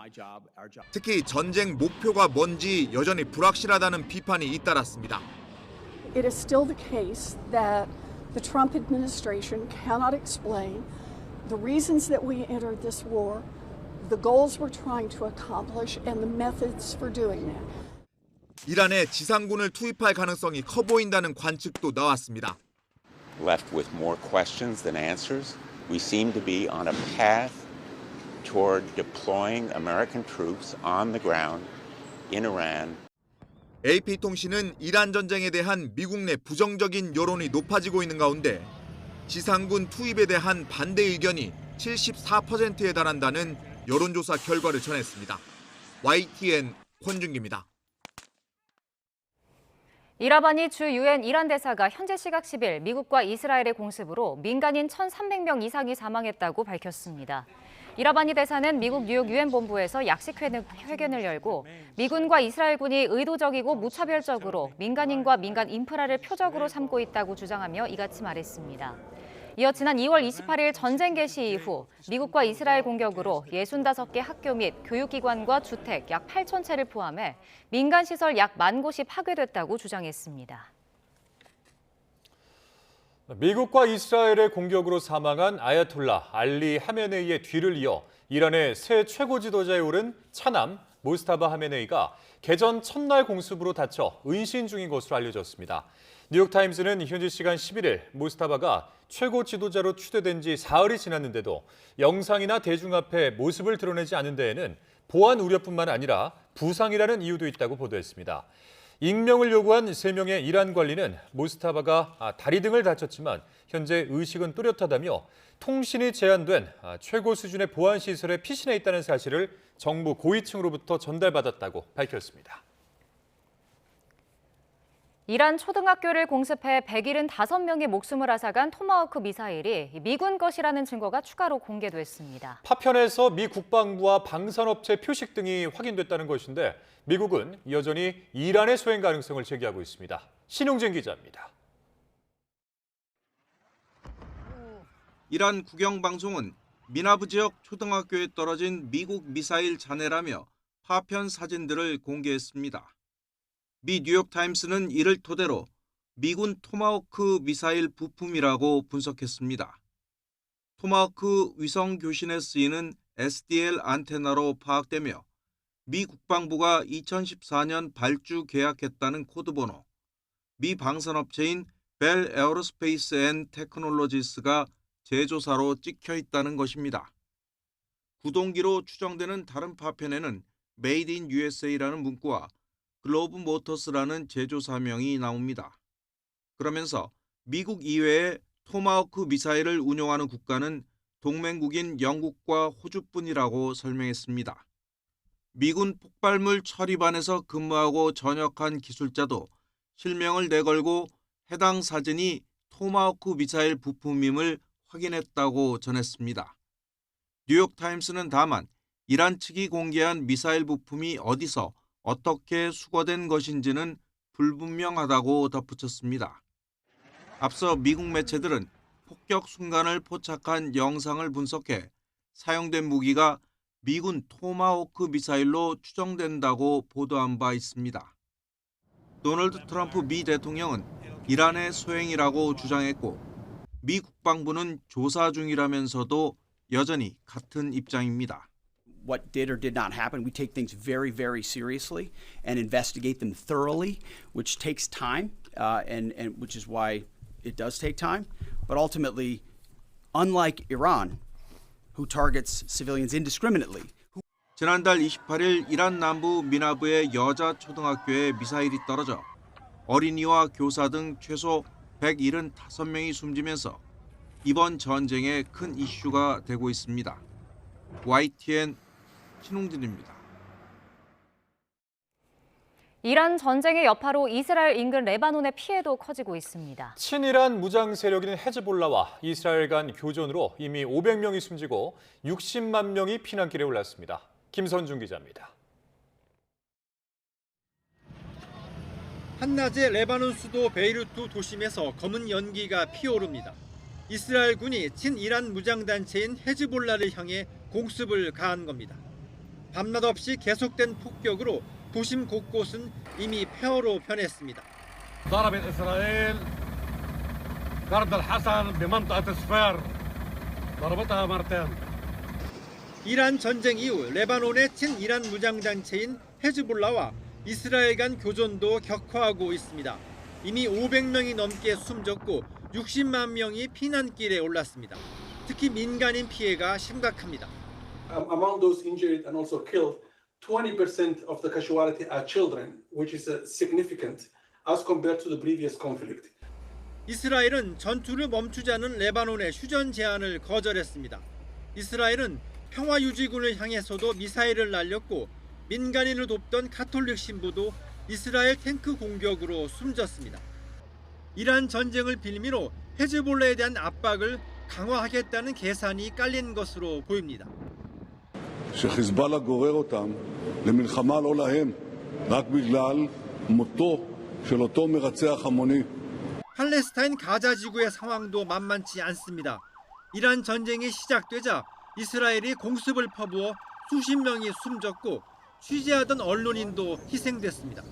특히 전쟁 목표가 뭔지 여전히 불확실하다는 비판이 잇따랐습니다. It is still the case that the Trump administration cannot explain the reasons that we entered this war, the goals we're trying to accomplish, and the methods for doing that. 이란에 지상군을 투입할 가능성이 커 보인다는 관측도 나왔습니다. Left with more questions than answers. We seem to be on a path toward deploying American troops on the ground in Iran. AP통신은 이란 전쟁에 대한 미국 내 부정적인 여론이 높아지고 있는 가운데 지상군 투입에 대한 반대 의견이 74%에 달한다는 여론조사 결과를 전했습니다. YTN 권준기입니다. 이라바니 주 유엔 이란 대사가 현재 시각 10일 미국과 이스라엘의 공습으로 민간인 1,300명 이상이 사망했다고 밝혔습니다. 이라바니 대사는 미국 뉴욕 유엔 본부에서 약식 회견을 열고 미군과 이스라엘군이 의도적이고 무차별적으로 민간인과 민간 인프라를 표적으로 삼고 있다고 주장하며 이같이 말했습니다. 이어 지난 2월 28일 전쟁 개시 이후 미국과 이스라엘 공격으로 65개 학교 및 교육기관과 주택 약 8천 채를 포함해 민간 시설 약 10,000곳이 파괴됐다고 주장했습니다. 미국과 이스라엘의 공격으로 사망한 아야톨라 알리 하메네이의 뒤를 이어 이란의 새 최고 지도자에 오른 차남 모스타바 하메네이가 개전 첫날 공습으로 다쳐 은신 중인 것으로 알려졌습니다. 뉴욕타임스는 현지 시간 11일 모스타바가 최고 지도자로 추대된 지 사흘이 지났는데도 영상이나 대중 앞에 모습을 드러내지 않은 데에는 보안 우려뿐만 아니라 부상이라는 이유도 있다고 보도했습니다. 익명을 요구한 3명의 이란 관리는 모스타바가 다리 등을 다쳤지만 현재 의식은 뚜렷하다며 통신이 제한된 최고 수준의 보안 시설에 피신해 있다는 사실을 정부 고위층으로부터 전달받았다고 밝혔습니다. 이란 초등학교를 공습해 175명의 목숨을 앗아간 토마호크 미사일이 미군 것이라는 증거가 추가로 공개됐습니다. 파편에서 미 국방부와 방산업체 표식 등이 확인됐다는 것인데 미국은 여전히 이란의 소행 가능성을 제기하고 있습니다. 신용진 기자입니다. 이란 국영방송은 미나브 지역 초등학교에 떨어진 미국 미사일 잔해라며 파편 사진들을 공개했습니다. 미 뉴욕타임스는 이를 토대로 미군 토마호크 미사일 부품이라고 분석했습니다. 토마호크 위성 교신에 쓰이는 SDL 안테나로 파악되며 미 국방부가 2014년 발주 계약했다는 코드번호, 미 방산업체인 벨 에어로스페이스 앤 테크놀로지스가 제조사로 찍혀 있다는 것입니다. 구동기로 추정되는 다른 파편에는 Made in USA라는 문구와 글로브 모터스라는 제조사명이 나옵니다. 그러면서 미국 이외에 토마호크 미사일을 운용하는 국가는 동맹국인 영국과 호주뿐이라고 설명했습니다. 미군 폭발물 처리반에서 근무하고 전역한 기술자도 실명을 내걸고 해당 사진이 토마호크 미사일 부품임을 확인했다고 전했습니다. 뉴욕타임스는 다만 이란 측이 공개한 미사일 부품이 어디서 어떻게 수거된 것인지는 불분명하다고 덧붙였습니다. 앞서 미국 매체들은 폭격 순간을 포착한 영상을 분석해 사용된 무기가 미군 토마호크 미사일로 추정된다고 보도한 바 있습니다. 도널드 트럼프 미 대통령은 이란의 소행이라고 주장했고 미 국방부는 조사 중이라면서도 여전히 같은 입장입니다. What did or did not happen, we take things very, very seriously and investigate them thoroughly, which takes time, and which is why it does take time. But ultimately, unlike Iran, who targets civilians indiscriminately. 지난달 28일 이란 남부 미나브의 여자 초등학교에 미사일이 떨어져 어린이와 교사 등 최소 175명이 숨지면서 이번 전쟁의 큰 이슈가 되고 있습니다. YTN 신홍진입니다. 이란 전쟁의 여파로 이스라엘 인근 레바논의 피해도 커지고 있습니다. 친이란 무장 세력인 헤즈볼라와 이스라엘 간 교전으로 이미 500명이 숨지고 60만 명이 피난길에 올랐습니다. 김선중 기자입니다. 한낮에 레바논 수도 베이루트 도심에서 검은 연기가 피어오릅니다. 이스라엘군이 친이란 무장단체인 헤즈볼라를 향해 공습을 가한 겁니다. 밤낮 없이 계속된 폭격으로 도심 곳곳은 이미 폐허로 변했습니다. ضربت إسرائيل قرد الحسن بمنطقة سفير ضربتها مرتين. 이란 전쟁 이후 레바논의 친이란 무장단체인 헤즈볼라와 이스라엘 간 교전도 격화하고 있습니다. 이미 500명이 넘게 숨졌고 60만 명이 피난길에 올랐습니다. 특히 민간인 피해가 심각합니다. Among those injured and also killed, 20% of the casualty are children, which is significant as compared to the previous conflict. 이스라엘은 전투를 멈추자는 레바논의 휴전 제안을 거절했습니다. 이스라엘은 평화유지군을 향해서도 미사일을 날렸고 민간인을 돕던 가톨릭 신부도 이스라엘 탱크 공격으로 숨졌습니다. 이란 전쟁을 빌미로 헤즈볼라에 대한 압박을 강화하겠다는 계산이 깔린 것으로 보입니다. שחיזבאללה גורר אותם למלחמה לא להם, רק בגלל מותו של אותו מרצח המוני. 팔레스타인 가자 지구의 상황도 만만치 않습니다. 이란 전쟁이 시작되자 이스라엘이 공습을 퍼부어 수십 명이 숨졌고 취재하던 언론인도 희생됐습니다.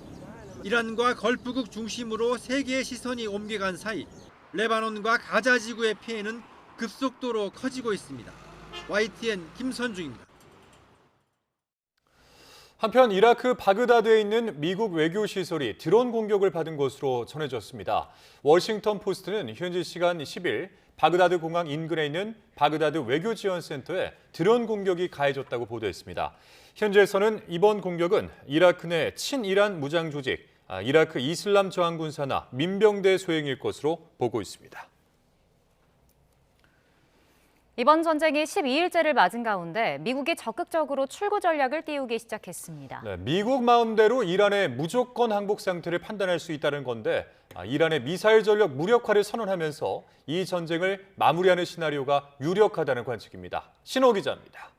이란과 걸프국 중심으로 세계의 시선이 옮겨간 사이 레바논과 가자 지구의 피해는 급속도로 커지고 있습니다. YTN 김선중입니다. 한편 이라크 바그다드에 있는 미국 외교시설이 드론 공격을 받은 것으로 전해졌습니다. 워싱턴 포스트는 현지 시간 10일 바그다드 공항 인근에 있는 바그다드 외교지원센터에 드론 공격이 가해졌다고 보도했습니다. 현지에서는 이번 공격은 이라크 내 친이란 무장 조직, 이라크 이슬람 저항군 산하 민병대 소행일 것으로 보고 있습니다. 이번 전쟁이 12일째를 맞은 가운데 미국이 적극적으로 출구 전략을 띄우기 시작했습니다. 네, 미국 마음대로 이란의 무조건 항복 상태를 판단할 수 있다는 건데 이란의 미사일 전력 무력화를 선언하면서 이 전쟁을 마무리하는 시나리오가 유력하다는 관측입니다. 신호 기자입니다.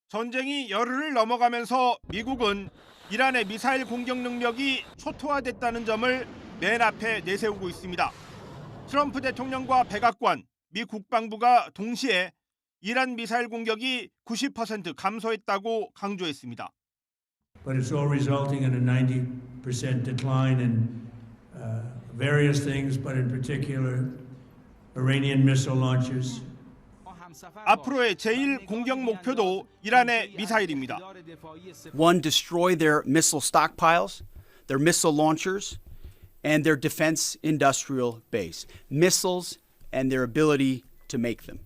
전쟁이 열흘을 넘어가면서 미국은 이란의 미사일 공격 능력이 초토화됐다는 점을 맨 앞에 내세우고 있습니다. 트럼프 대통령과 백악관, 미 국방부가 동시에 이란 미사일 공격이 90% 감소했다고 강조했습니다. but it's all resulting in a 90% decline in various things, but in particular Iranian missile launches. 앞으로의 제1 공격 목표도 이란의 미사일입니다. One, destroy their missile stockpiles, their missile launchers, and their defense industrial base. Missiles and their ability to make them.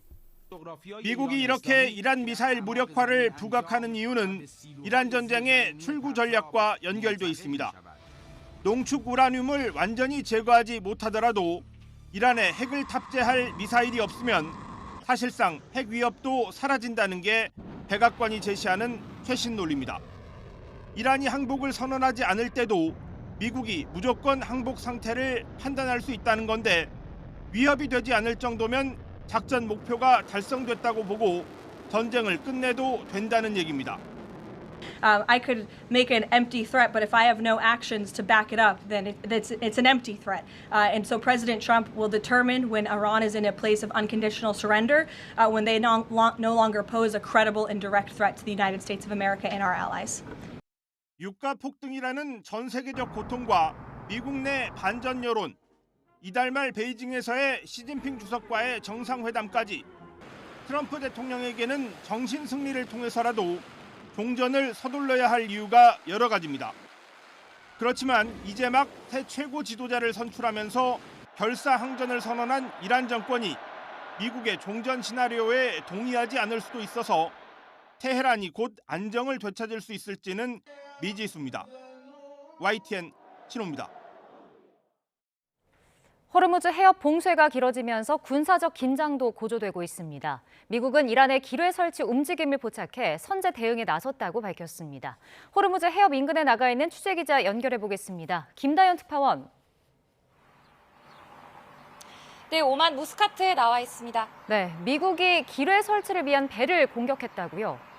미국이 이렇게 이란 미사일 무력화를 부각하는 이유는 이란 전쟁의 출구 전략과 연결돼 있습니다. 농축 우라늄을 완전히 제거하지 못하더라도 이란에 핵을 탑재할 미사일이 없으면 사실상 핵 위협도 사라진다는 게 백악관이 제시하는 최신 논리입니다. 이란이 항복을 선언하지 않을 때도 미국이 무조건 항복 상태를 판단할 수 있다는 건데 위협이 되지 않을 정도면 작전 목표가 달성됐다고 보고 전쟁을 끝내도 된다는 얘기입니다. I could make an empty threat, but if I have no actions to back it up, then it's an empty threat. And so President Trump will determine when Iran is in a place of unconditional surrender, when they no longer pose a credible and direct threat to the United States of America and our allies. 유가 폭등이라는 전 세계적 고통과 미국 내 반전 여론, 이달 말 베이징에서의 시진핑 주석과의 정상회담까지 트럼프 대통령에게는 정신 승리를 통해서라도 종전을 서둘러야 할 이유가 여러 가지입니다. 그렇지만 이제 막 새 최고 지도자를 선출하면서 결사항전을 선언한 이란 정권이 미국의 종전 시나리오에 동의하지 않을 수도 있어서 테헤란이 곧 안정을 되찾을 수 있을지는 미지수입니다. YTN 신호입니다. 호르무즈 해협 봉쇄가 길어지면서 군사적 긴장도 고조되고 있습니다. 미국은 이란의 기뢰 설치 움직임을 포착해 선제 대응에 나섰다고 밝혔습니다. 호르무즈 해협 인근에 나가 있는 취재기자 연결해 보겠습니다. 김다연 특파원. 네, 오만 무스카트에 나와 있습니다. 네, 미국이 기뢰 설치를 위한 배를 공격했다고요?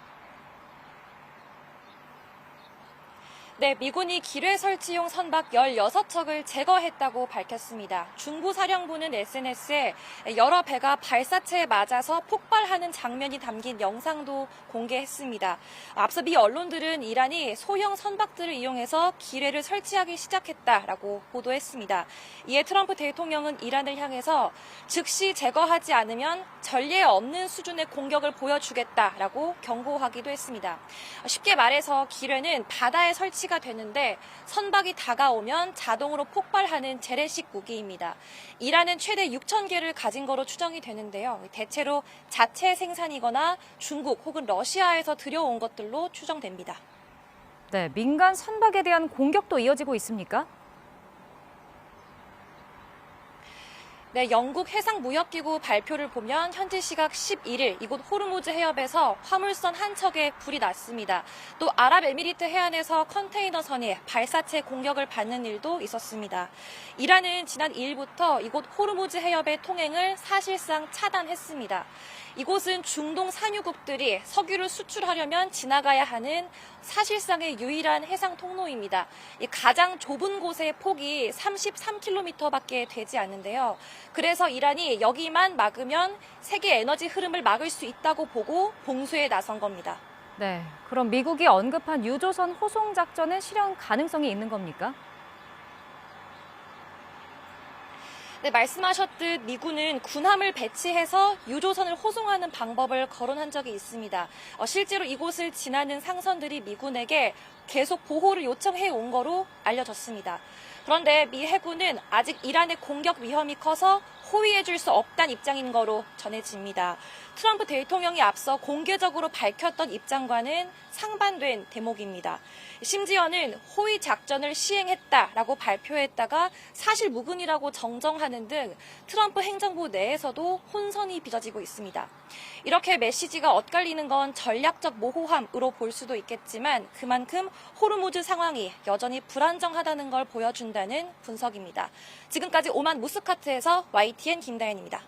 네, 미군이 기뢰 설치용 선박 16척을 제거했다고 밝혔습니다. 중부사령부는 SNS에 여러 배가 발사체에 맞아서 폭발하는 장면이 담긴 영상도 공개했습니다. 앞서 미 언론들은 이란이 소형 선박들을 이용해서 기뢰를 설치하기 시작했다라고 보도했습니다. 이에 트럼프 대통령은 이란을 향해서 즉시 제거하지 않으면 전례 없는 수준의 공격을 보여주겠다라고 경고하기도 했습니다. 쉽게 말해서 기뢰는 바다에 설치가 되는데 선박이 다가오면 자동으로 폭발하는 재래식 무기입니다. 이란은 최대 6,000개를 가진 거로 추정이 되는데요. 대체로 자체 생산이거나 중국 혹은 러시아에서 들여온 것들로 추정됩니다. 네, 민간 선박에 대한 공격도 이어지고 있습니까? 네, 영국 해상무역기구 발표를 보면 현지 시각 11일 이곳 호르무즈 해협에서 화물선 한 척에 불이 났습니다. 또 아랍에미리트 해안에서 컨테이너선이 발사체 공격을 받는 일도 있었습니다. 이란은 지난 2일부터 이곳 호르무즈 해협의 통행을 사실상 차단했습니다. 이곳은 중동 산유국들이 석유를 수출하려면 지나가야 하는 사실상의 유일한 해상 통로입니다. 이 가장 좁은 곳의 폭이 33km밖에 되지 않는데요. 그래서 이란이 여기만 막으면 세계 에너지 흐름을 막을 수 있다고 보고 봉쇄에 나선 겁니다. 네, 그럼 미국이 언급한 유조선 호송 작전은 실현 가능성이 있는 겁니까? 네, 말씀하셨듯 미군은 군함을 배치해서 유조선을 호송하는 방법을 거론한 적이 있습니다. 실제로 이곳을 지나는 상선들이 미군에게 계속 보호를 요청해 온 거로 알려졌습니다. 그런데 미 해군은 아직 이란의 공격 위험이 커서 호위해 줄 수 없다는 입장인 거로 전해집니다. 트럼프 대통령이 앞서 공개적으로 밝혔던 입장과는 상반된 대목입니다. 심지어는 호위 작전을 시행했다라고 발표했다가 사실 무근이라고 정정하는 등 트럼프 행정부 내에서도 혼선이 빚어지고 있습니다. 이렇게 메시지가 엇갈리는 건 전략적 모호함으로 볼 수도 있겠지만 그만큼 호르무즈 상황이 여전히 불안정하다는 걸 보여준다는 분석입니다. 지금까지 오만 무스카트에서 YTN 김다연입니다.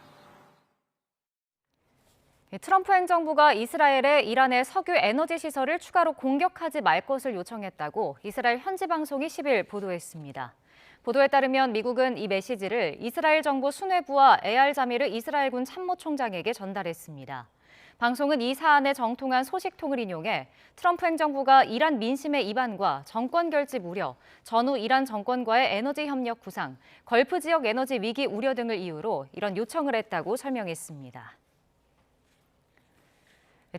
트럼프 행정부가 이스라엘에 이란의 석유 에너지 시설을 추가로 공격하지 말 것을 요청했다고 이스라엘 현지 방송이 10일 보도했습니다. 보도에 따르면 미국은 이 메시지를 이스라엘 정부 수뇌부와 에알 자미르 이스라엘군 참모총장에게 전달했습니다. 방송은 이 사안에 정통한 소식통을 인용해 트럼프 행정부가 이란 민심의 이반과 정권 결집 우려, 전후 이란 정권과의 에너지 협력 구상, 걸프 지역 에너지 위기 우려 등을 이유로 이런 요청을 했다고 설명했습니다.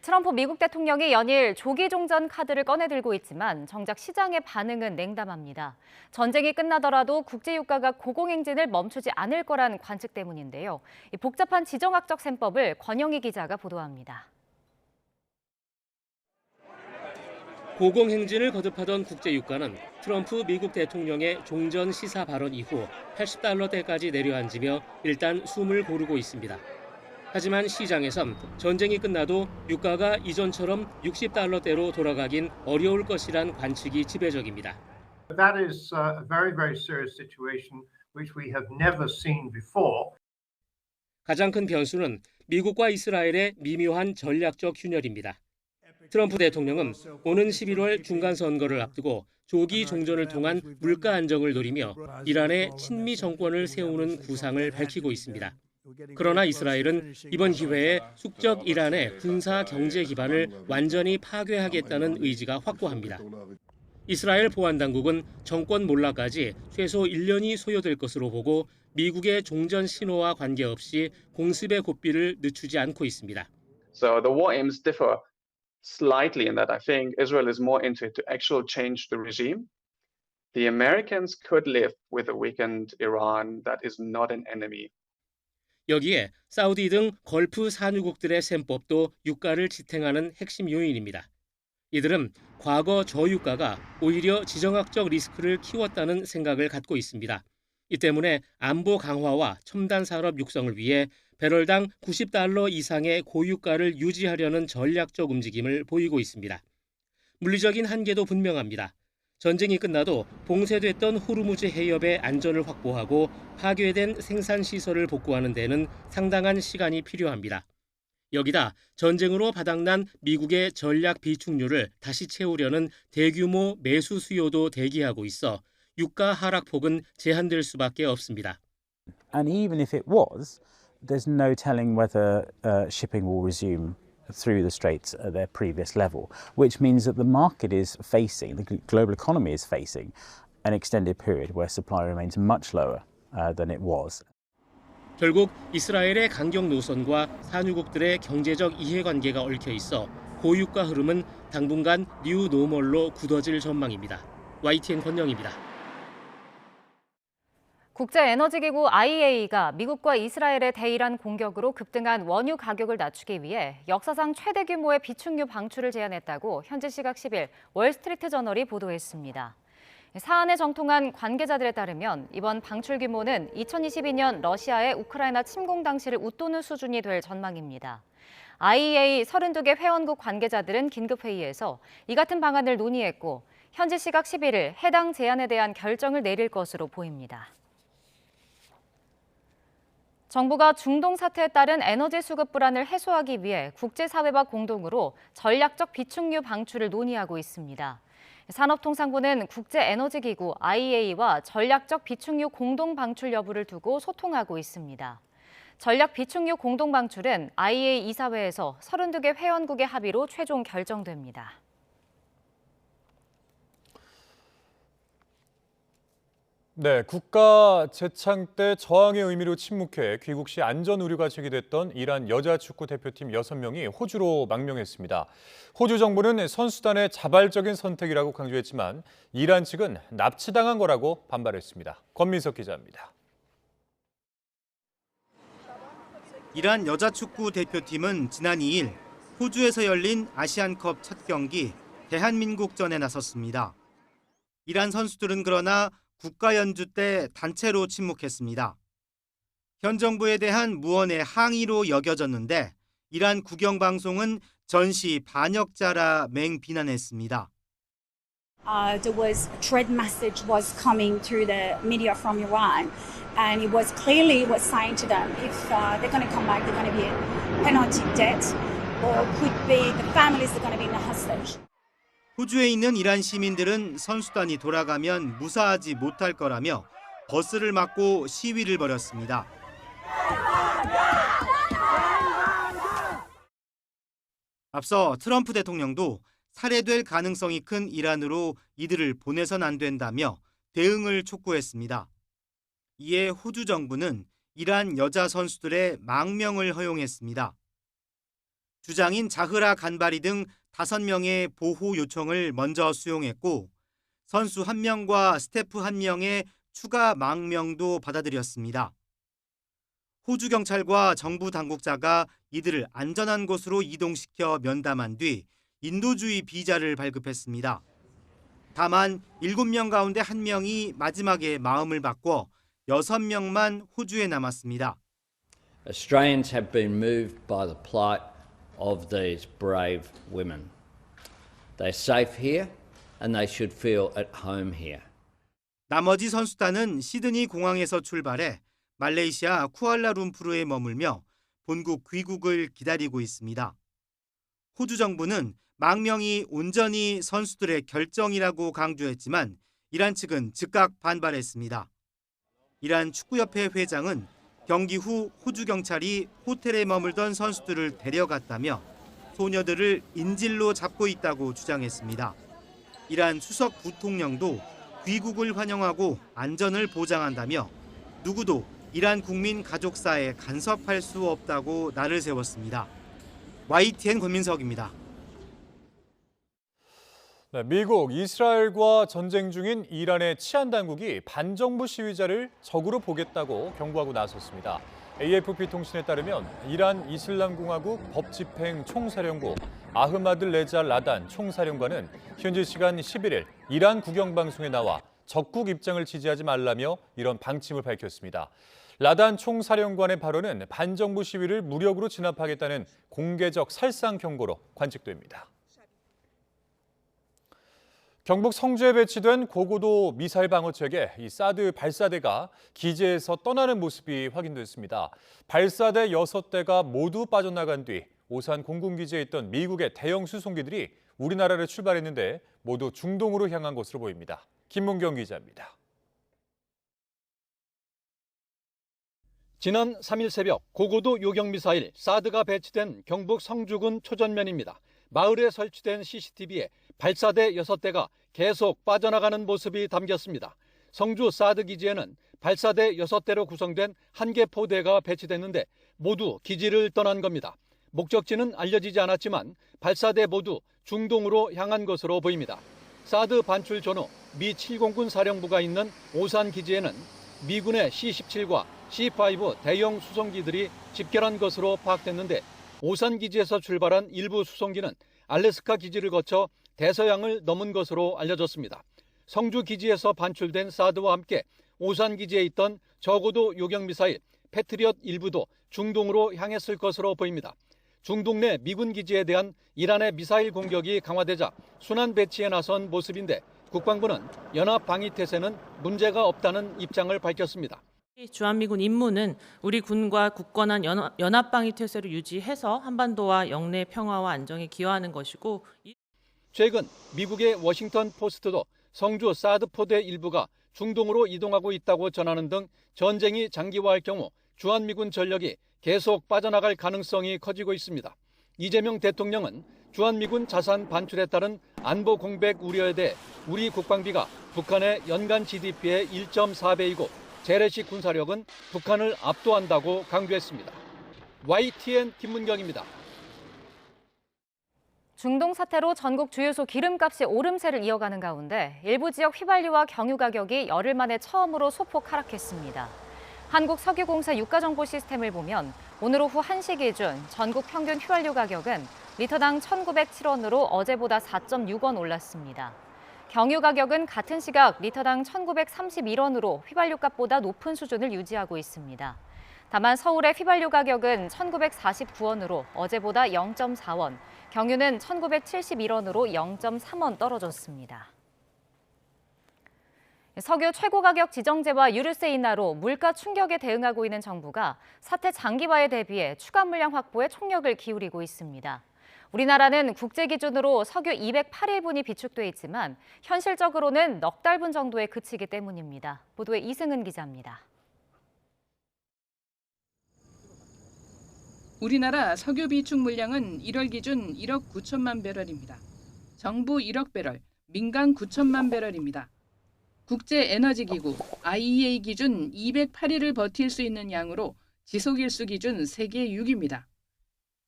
트럼프 미국 대통령이 연일 조기 종전 카드를 꺼내들고 있지만 정작 시장의 반응은 냉담합니다. 전쟁이 끝나더라도 국제유가가 고공행진을 멈추지 않을 거란 관측 때문인데요. 이 복잡한 지정학적 셈법을 권영희 기자가 보도합니다. 고공행진을 거듭하던 국제유가는 트럼프 미국 대통령의 종전 시사 발언 이후 80달러대까지 내려앉으며 일단 숨을 고르고 있습니다. 하지만 시장에선 전쟁이 끝나도 유가가 이전처럼 60달러대로 돌아가긴 어려울 것이란 관측이 지배적입니다. That is a very, very serious situation which we have never seen before. 가장 큰 변수는 미국과 이스라엘의 미묘한 전략적 휴렬입니다. 트럼프 대통령은 오는 11월 중간 선거를 앞두고 조기 종전을 통한 물가 안정을 노리며 이란의 친미 정권을 세우는 구상을 밝히고 있습니다. 그러나 이스라엘은 이번 기회에 숙적 이란의 군사 경제 기반을 완전히 파괴하겠다는 의지가 확고합니다. 이스라엘 보안당국은 정권 몰락까지 최소 1년이 소요될 것으로 보고 미국의 종전 신호와 관계없이 공습의 고삐를 늦추지 않고 있습니다. So the war aims differ slightly in that I think Israel is more into it to actually change the regime. The Americans could live with a weakened Iran that is not an enemy. 여기에 사우디 등 걸프 산유국들의 셈법도 유가를 지탱하는 핵심 요인입니다. 이들은 과거 저유가가 오히려 지정학적 리스크를 키웠다는 생각을 갖고 있습니다. 이 때문에 안보 강화와 첨단 산업 육성을 위해 배럴당 90달러 이상의 고유가를 유지하려는 전략적 움직임을 보이고 있습니다. 물리적인 한계도 분명합니다. 전쟁이 끝나도 봉쇄됐던 호르무즈 해협의 안전을 확보하고 파괴된 생산시설을 복구하는 데는 상당한 시간이 필요합니다. 여기다 전쟁으로 바닥난 미국의 전략 비축률을 다시 채우려는 대규모 매수 수요도 대기하고 있어 유가 하락폭은 제한될 수밖에 없습니다. And even if it was, there's no telling whether shipping will resume through the straits at their previous level, which means that the market is facing, the global economy is facing an extended period where supply remains much lower than it was. 결국 이스라엘의 강경 노선과 산유국들의 경제적 이해관계가 얽혀 있어 고유가 흐름은 당분간 뉴 노멀로 굳어질 전망입니다. YTN 권영입니다. 국제에너지기구 IEA가 미국과 이스라엘의 대이란 공격으로 급등한 원유 가격을 낮추기 위해 역사상 최대 규모의 비축유 방출을 제안했다고 현지 시각 10일 월스트리트저널이 보도했습니다. 사안에 정통한 관계자들에 따르면 이번 방출 규모는 2022년 러시아의 우크라이나 침공 당시를 웃도는 수준이 될 전망입니다. IEA 32개 회원국 관계자들은 긴급회의에서 이 같은 방안을 논의했고 현지 시각 11일 해당 제안에 대한 결정을 내릴 것으로 보입니다. 정부가 중동 사태에 따른 에너지 수급 불안을 해소하기 위해 국제사회와 공동으로 전략적 비축유 방출을 논의하고 있습니다. 산업통상부는 국제에너지기구 IEA와 전략적 비축유 공동 방출 여부를 두고 소통하고 있습니다. 전략 비축유 공동 방출은 IEA 이사회에서 32개 회원국의 합의로 최종 결정됩니다. 네, 국가 재창 때 저항의 의미로 침묵해 귀국 시 안전 우려가 제기됐던 이란 여자 축구 대표팀 6명이 호주로 망명했습니다. 호주 정부는 선수단의 자발적인 선택이라고 강조했지만 이란 측은 납치당한 거라고 반발했습니다. 권민석 기자입니다. 이란 여자 축구 대표팀은 지난 2일 호주에서 열린 아시안컵 첫 경기 대한민국전에 나섰습니다. 이란 선수들은 그러나 국가 연주 때 단체로 침묵했습니다. 현 정부에 대한 무언의 항의로 여겨졌는데 이란 국영방송은 전시 반역자라 맹비난했습니다. There was a threat message was coming through the media from Iran, and it was clearly was saying to them if they're going to come back, they're going to be penalty debt, or could be the families are going to be in a hostage. 호주에 있는 이란 시민들은 선수단이 돌아가면 무사하지 못할 거라며 버스를 막고 시위를 벌였습니다. 앞서 트럼프 대통령도 살해될 가능성이 큰 이란으로 이들을 보내선 안 된다며 대응을 촉구했습니다. 이에 호주 정부는 이란 여자 선수들의 망명을 허용했습니다. 주장인 자흐라 간바리 등 5명의 보호 요청을 먼저 수용했고 선수 1명과 스태프 1명의 추가 망명도 받아들였습니다. 호주 경찰과 정부 당국자가 이들을 안전한 곳으로 이동시켜 면담한 뒤 인도주의 비자를 발급했습니다. 다만 7명 가운데 1명이 마지막에 마음을 바꿔 6명만 호주에 남았습니다. Australians have been moved by the plight of these brave women. They're safe here and they should feel at home here. 나머지 선수단은 시드니 공항에서 출발해 말레이시아 쿠알라룸푸르에 머물며 본국 귀국을 기다리고 있습니다. 호주 정부는 망명이 온전히 선수들의 결정이라고 강조했지만 이란 측은 즉각 반발했습니다. 이란 축구협회 회장은 경기 후 호주 경찰이 호텔에 머물던 선수들을 데려갔다며 소녀들을 인질로 잡고 있다고 주장했습니다. 이란 수석 부통령도 귀국을 환영하고 안전을 보장한다며 누구도 이란 국민 가족사에 간섭할 수 없다고 날을 세웠습니다. YTN 권민석입니다. 네, 미국, 이스라엘과 전쟁 중인 이란의 치안 당국이 반정부 시위자를 적으로 보겠다고 경고하고 나섰습니다. AFP 통신에 따르면 이란 이슬람공화국 법집행 총사령부 아흐마드 레자 라단 총사령관은 현지 시간 11일 이란 국영방송에 나와 적국 입장을 지지하지 말라며 이런 방침을 밝혔습니다. 라단 총사령관의 발언은 반정부 시위를 무력으로 진압하겠다는 공개적 살상 경고로 관측됩니다. 경북 성주에 배치된 고고도 미사일 방어체계 이 사드 발사대가 기지에서 떠나는 모습이 확인됐습니다. 발사대 6대가 모두 빠져나간 뒤 오산 공군기지에 있던 미국의 대형 수송기들이 우리나라를 출발했는데 모두 중동으로 향한 것으로 보입니다. 김문경 기자입니다. 지난 3일 새벽 고고도 요격미사일 사드가 배치된 경북 성주군 초전면입니다. 마을에 설치된 CCTV에 발사대 6대가 계속 빠져나가는 모습이 담겼습니다. 성주 사드 기지에는 발사대 6대로 구성된 1개 포대가 배치됐는데 모두 기지를 떠난 겁니다. 목적지는 알려지지 않았지만 발사대 모두 중동으로 향한 것으로 보입니다. 사드 반출 전후 미 7공군 사령부가 있는 오산 기지에는 미군의 C-17과 C-5 대형 수송기들이 집결한 것으로 파악됐는데 오산 기지에서 출발한 일부 수송기는 알래스카 기지를 거쳐 대서양을 넘은 것으로 알려졌습니다. 성주 기지에서 반출된 사드와 함께 오산 기지에 있던 저고도 요격미사일 패트리엇 일부도 중동으로 향했을 것으로 보입니다. 중동 내 미군 기지에 대한 이란의 미사일 공격이 강화되자 순환 배치에 나선 모습인데 국방부는 연합방위태세는 문제가 없다는 입장을 밝혔습니다. 주한미군 임무는 우리 군과 굳건한 연합방위태세를 유지해서 한반도와 영내 평화와 안정에 기여하는 것이고 최근 미국의 워싱턴 포스트도 성주 사드 포대 일부가 중동으로 이동하고 있다고 전하는 등 전쟁이 장기화할 경우 주한미군 전력이 계속 빠져나갈 가능성이 커지고 있습니다. 이재명 대통령은 주한미군 자산 반출에 따른 안보 공백 우려에 대해 우리 국방비가 북한의 연간 GDP의 1.4배이고 재래식 군사력은 북한을 압도한다고 강조했습니다. YTN 김문경입니다. 중동 사태로 전국 주유소 기름값이 오름세를 이어가는 가운데 일부 지역 휘발유와 경유 가격이 열흘 만에 처음으로 소폭 하락했습니다. 한국석유공사 유가정보 시스템을 보면 오늘 오후 1시 기준 전국 평균 휘발유 가격은 리터당 1,907원으로 어제보다 4.6원 올랐습니다. 경유 가격은 같은 시각 리터당 1,931원으로 휘발유값보다 높은 수준을 유지하고 있습니다. 다만 서울의 휘발유 가격은 1,949원으로 어제보다 0.4원, 경유는 1,971원으로 0.3원 떨어졌습니다. 석유 최고가격 지정제와 유류세 인하로 물가 충격에 대응하고 있는 정부가 사태 장기화에 대비해 추가 물량 확보에 총력을 기울이고 있습니다. 우리나라는 국제 기준으로 석유 208일분이 비축돼 있지만 현실적으로는 넉 달분 정도에 그치기 때문입니다. 보도에 이승은 기자입니다. 우리나라 석유 비축 물량은 1월 기준 1억 9천만 배럴입니다. 정부 1억 배럴, 민간 9천만 배럴입니다. 국제에너지기구 IEA 기준 208일을 버틸 수 있는 양으로 지속일수 기준 세계 6위입니다.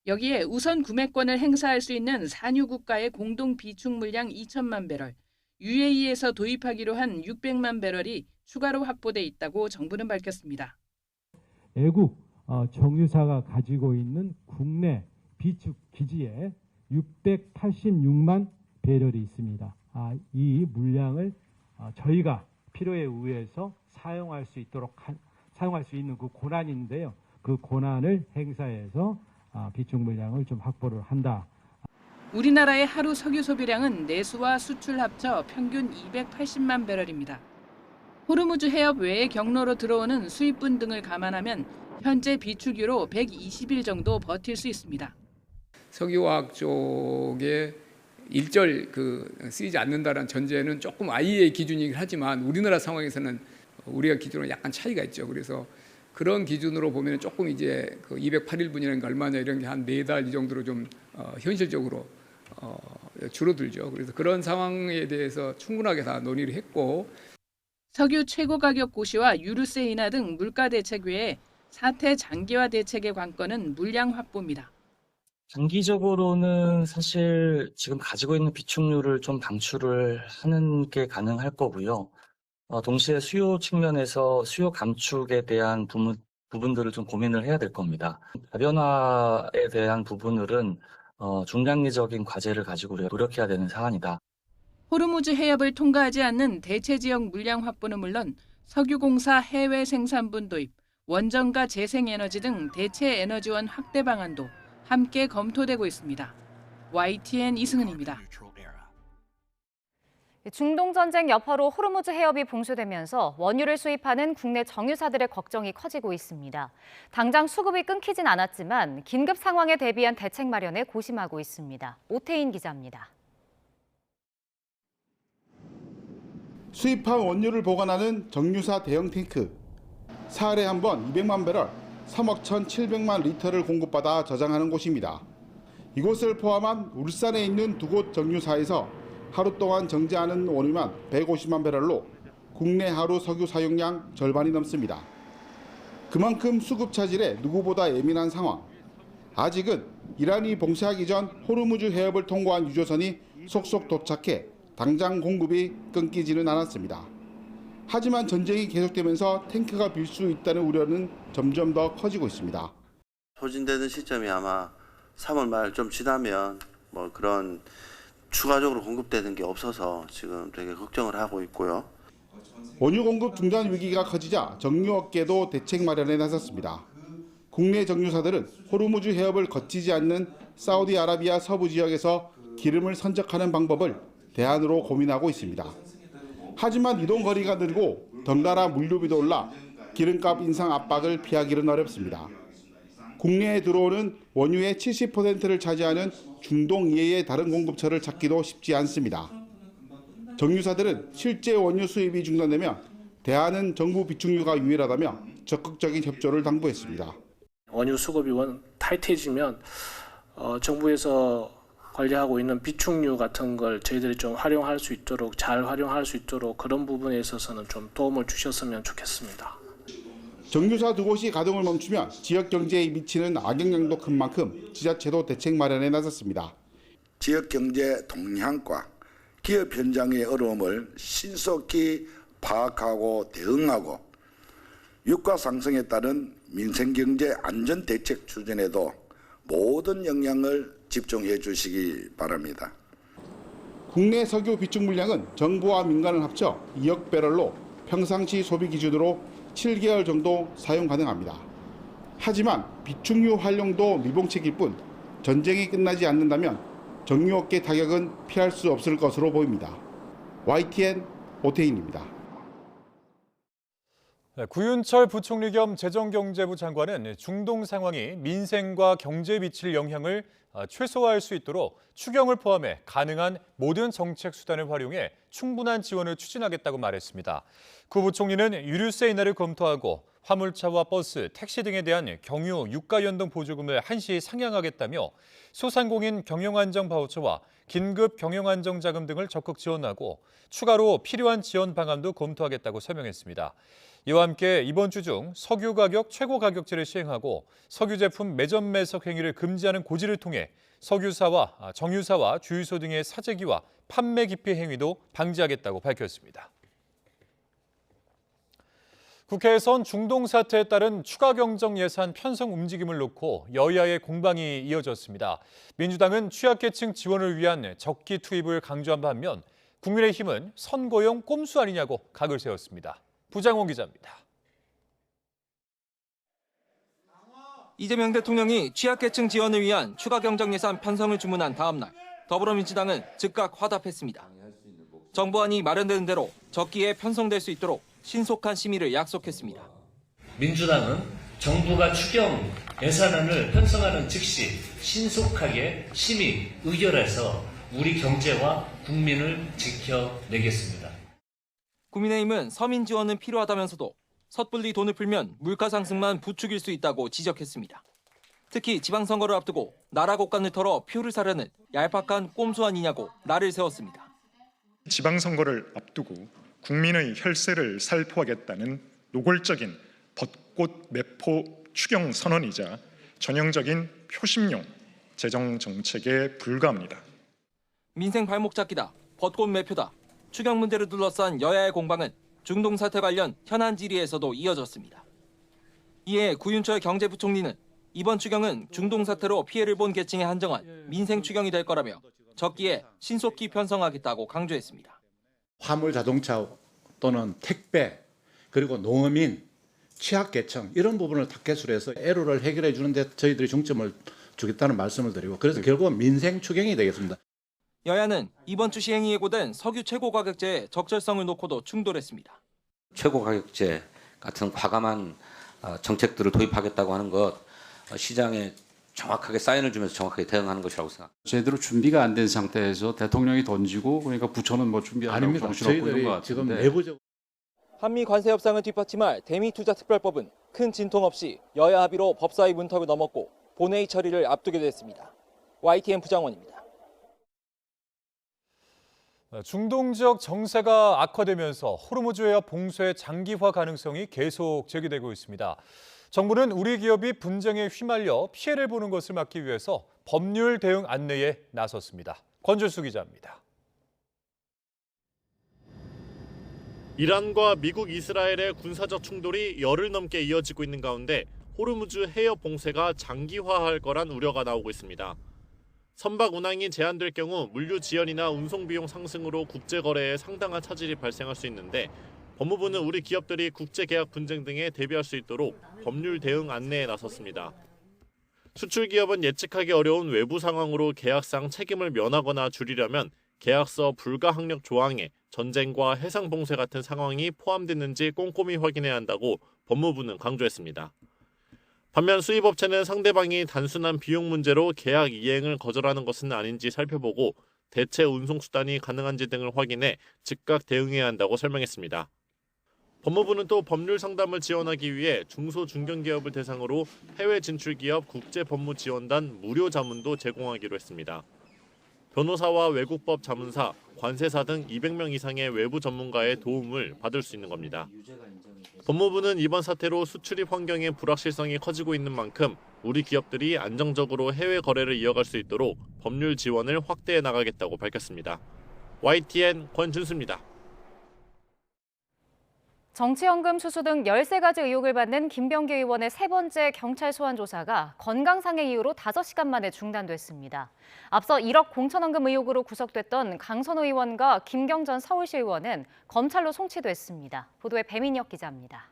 여기에 우선 구매권을 행사할 수 있는 산유 국가의 공동 비축 물량 2천만 배럴, UAE에서 도입하기로 한 600만 배럴이 추가로 확보돼 있다고 정부는 밝혔습니다. 애국 정유사가 가지고 있는 국내 비축 기지에 686만 배럴이 있습니다. 이 물량을 저희가 필요에 의해서 사용할 수 있는 그 권한인데요. 그 권한을 행사해서 비축 물량을 좀 확보를 한다. 우리나라의 하루 석유 소비량은 내수와 수출 합쳐 평균 280만 배럴입니다. 호르무즈 해협 외의 경로로 들어오는 수입분 등을 감안하면 현재 비축유로 120일 정도 버틸 수 있습니다. 석유화학 쪽에 일절 쓰이지 않는다는 전제는 조금 IEA 기준이긴 하지만 우리나라 상황에서는 우리가 기준으로 약간 차이가 있죠. 그래서 그런 기준으로 보면 조금 이제 208일분이라는 게 얼마냐 이런 게 한 4달 이 정도로 좀 현실적으로 줄어들죠. 그래서 그런 상황에 대해서 충분하게 다 논의를 했고 석유 최고 가격 고시와 유류세 인하 등 물가 대책 외에 사태 장기화 대책의 관건은 물량 확보입니다. 장기적으로는 사실 지금 가지고 있는 비축률을 좀 방출을 하는 게 가능할 거고요. 동시에 수요 측면에서 수요 감축에 대한 부분들을 좀 고민을 해야 될 겁니다. 다변화에 대한 부분들은 중장기적인 과제를 가지고 우리가 노력해야 되는 사안이다. 호르무즈 해협을 통과하지 않는 대체 지역 물량 확보는 물론 석유공사 해외 생산분 도입, 원전과 재생에너지 등 대체 에너지원 확대 방안도 함께 검토되고 있습니다. YTN 이승은입니다. 중동 전쟁 여파로 호르무즈 해협이 봉쇄되면서 원유를 수입하는 국내 정유사들의 걱정이 커지고 있습니다. 당장 수급이 끊기진 않았지만 긴급 상황에 대비한 대책 마련에 고심하고 있습니다. 오태인 기자입니다. 수입한 원유를 보관하는 정유사 대형 탱크. 사흘에 한 번 200만 배럴, 3억 1,700만 리터를 공급받아 저장하는 곳입니다. 이곳을 포함한 울산에 있는 두 곳 정유사에서 하루 동안 정제하는 원유만 150만 배럴로 국내 하루 석유 사용량 절반이 넘습니다. 그만큼 수급 차질에 누구보다 예민한 상황. 아직은 이란이 봉쇄하기 전 호르무즈 해협을 통과한 유조선이 속속 도착해 당장 공급이 끊기지는 않았습니다. 하지만 전쟁이 계속되면서 탱크가 빌 수 있다는 우려는 점점 더 커지고 있습니다. 소진되는 시점이 아마 3월 말 좀 지나면 그런 추가적으로 공급되는 게 없어서 지금 되게 걱정을 하고 있고요. 원유 공급 중단 위기가 커지자 정유업계도 대책 마련에 나섰습니다. 국내 정유사들은 호르무즈 해협을 거치지 않는 사우디아라비아 서부 지역에서 기름을 선적하는 방법을 대안으로 고민하고 있습니다. 하지만 이동 거리가 늘고 덩달아 물류비도 올라 기름값 인상 압박을 피하기는 어렵습니다. 국내에 들어오는 원유의 70%를 차지하는 중동 이외의 다른 공급처를 찾기도 쉽지 않습니다. 정유사들은 실제 원유 수입이 중단되면 대안은 정부 비축유가 유일하다며 적극적인 협조를 당부했습니다. 원유 수급이 타이트해지면 정부에서 관리하고 있는 비축유 같은 걸 저희들이 좀 활용할 수 있도록 잘 활용할 수 있도록 그런 부분에 있어서는 좀 도움을 주셨으면 좋겠습니다. 정유사 두 곳이 가동을 멈추면 지역 경제에 미치는 악영향도 큰 만큼 지자체도 대책 마련에 나섰습니다. 지역 경제 동향과 기업 현장의 어려움을 신속히 파악하고 대응하고 유가 상승에 따른 민생 경제 안전 대책 추진에도 모든 역량을 집중해 주시기 바랍니다. 국내 석유 비축 물량은 정부와 민간을 합쳐 2억 배럴로 평상시 소비 기준으로 7개월 정도 사용 가능합니다. 하지만 비축유 활용도 미봉책일 뿐 전쟁이 끝나지 않는다면 정유업계 타격은 피할 수 없을 것으로 보입니다. YTN 오태인입니다. 구윤철 부총리 겸 재정경제부 장관은 중동 상황이 민생과 경제에 미칠 영향을 최소화할 수 있도록 추경을 포함해 가능한 모든 정책 수단을 활용해 충분한 지원을 추진하겠다고 말했습니다. 구 부총리는 유류세 인하를 검토하고 화물차와 버스, 택시 등에 대한 경유 유가 연동 보조금을 한시 상향하겠다며 소상공인 경영안정 바우처와 긴급 경영안정 자금 등을 적극 지원하고 추가로 필요한 지원 방안도 검토하겠다고 설명했습니다. 이와 함께 이번 주 중 석유 가격 최고 가격제를 시행하고 석유 제품 매점 매석 행위를 금지하는 고지를 통해 석유사와 정유사와 주유소 등의 사재기와 판매 기피 행위도 방지하겠다고 밝혔습니다. 국회에선 중동 사태에 따른 추가 경정 예산 편성 움직임을 놓고 여야의 공방이 이어졌습니다. 민주당은 취약계층 지원을 위한 적기 투입을 강조한 반면 국민의힘은 선거용 꼼수 아니냐고 각을 세웠습니다. 부장원 기자입니다. 이재명 대통령이 취약계층 지원을 위한 추가 경정 예산 편성을 주문한 다음 날 더불어민주당은 즉각 화답했습니다. 정부안이 마련되는 대로 적기에 편성될 수 있도록 신속한 심의를 약속했습니다. 민주당은 정부가 추경 예산안을 편성하는 즉시 신속하게 심의, 의결해서 우리 경제와 국민을 지켜내겠습니다. 국민의힘은 서민 지원은 필요하다면서도 섣불리 돈을 풀면 물가 상승만 부추길 수 있다고 지적했습니다. 특히 지방선거를 앞두고 나라 곳간을 털어 표를 사려는 얄팍한 꼼수 아니냐고 날을 세웠습니다. 지방선거를 앞두고 국민의 혈세를 살포하겠다는 노골적인 벚꽃 매포 추경 선언이자 전형적인 표심용 재정 정책에 불과합니다. 민생 발목 잡기다, 벚꽃 매표다, 추경 문제를 둘러싼 여야의 공방은 중동 사태 관련 현안 질의에서도 이어졌습니다. 이에 구윤철 경제부총리는 이번 추경은 중동 사태로 피해를 본 계층에 한정한 민생 추경이 될 거라며 적기에 신속히 편성하겠다고 강조했습니다. 화물 자동차 또는 택배, 그리고 농어민, 취약계층 이런 부분을 타겟으로 해서 애로를 해결해 주는데 저희들이 중점을 주겠다는 말씀을 드리고 그래서 결국은 민생 추경이 되겠습니다. 여야는 이번 주 시행이 예고된 석유 최고가격제의 적절성을 놓고도 충돌했습니다. 최고가격제 같은 과감한 정책들을 도입하겠다고 하는 것 시장에 정확하게 사인을 주면서 정확하게 대응하는 것이라고 생각합니다. 제대로 준비가 안 된 상태에서 대통령이 던지고 그러니까 부처는 뭐 준비하라고 정신없고 이런 것 같은데. 지금 내부적 한미 관세 협상을 뒷받침할 대미투자특별법은 큰 진통 없이 여야 합의로 법사위 문턱을 넘었고 본회의 처리를 앞두게 됐습니다. YTN 부장원입니다. 중동 지역 정세가 악화되면서 호르무즈 해협 봉쇄 장기화 가능성이 계속 제기되고 있습니다. 정부는 우리 기업이 분쟁에 휘말려 피해를 보는 것을 막기 위해서 법률 대응 안내에 나섰습니다. 권준수 기자입니다. 이란과 미국, 이스라엘의 군사적 충돌이 열흘 넘게 이어지고 있는 가운데 호르무즈 해협 봉쇄가 장기화할 거란 우려가 나오고 있습니다. 선박 운항이 제한될 경우 물류 지연이나 운송 비용 상승으로 국제 거래에 상당한 차질이 발생할 수 있는데 법무부는 우리 기업들이 국제 계약 분쟁 등에 대비할 수 있도록 법률 대응 안내에 나섰습니다. 수출 기업은 예측하기 어려운 외부 상황으로 계약상 책임을 면하거나 줄이려면 계약서 불가항력 조항에 전쟁과 해상 봉쇄 같은 상황이 포함됐는지 꼼꼼히 확인해야 한다고 법무부는 강조했습니다. 반면 수입업체는 상대방이 단순한 비용 문제로 계약 이행을 거절하는 것은 아닌지 살펴보고 대체 운송수단이 가능한지 등을 확인해 즉각 대응해야 한다고 설명했습니다. 법무부는 또 법률 상담을 지원하기 위해 중소 중견기업을 대상으로 해외 진출기업 국제법무지원단 무료 자문도 제공하기로 했습니다. 변호사와 외국법 자문사, 관세사 등 200명 이상의 외부 전문가의 도움을 받을 수 있는 겁니다. 법무부는 이번 사태로 수출입 환경의 불확실성이 커지고 있는 만큼 우리 기업들이 안정적으로 해외 거래를 이어갈 수 있도록 법률 지원을 확대해 나가겠다고 밝혔습니다. YTN 권준수입니다. 정치연금 수수 등 13가지 의혹을 받는 김병기 의원의 세 번째 경찰 소환 조사가 건강상의 이유로 5시간 만에 중단됐습니다. 앞서 1억 공천원금 의혹으로 구속됐던 강선호 의원과 김경 전 서울시 의원은 검찰로 송치됐습니다. 보도에 배민혁 기자입니다.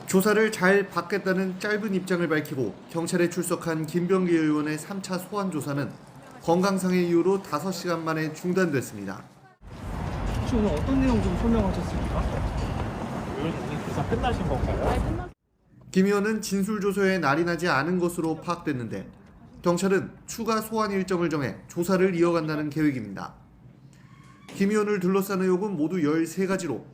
조사를 잘 받겠다는 짧은 입장을 밝히고 경찰에 출석한 김병기 의원의 3차 소환 조사는 건강상의 이유로 5시간 만에 중단됐습니다. 혹시 오늘 어떤 내용 좀 설명하셨습니까? 오늘 조사 끝나신 건가요? 김 의원은 진술조서에 날이 나지 않은 것으로 파악됐는데 경찰은 추가 소환 일정을 정해 조사를 이어간다는 계획입니다. 김 의원을 둘러싼 의혹은 모두 13가지로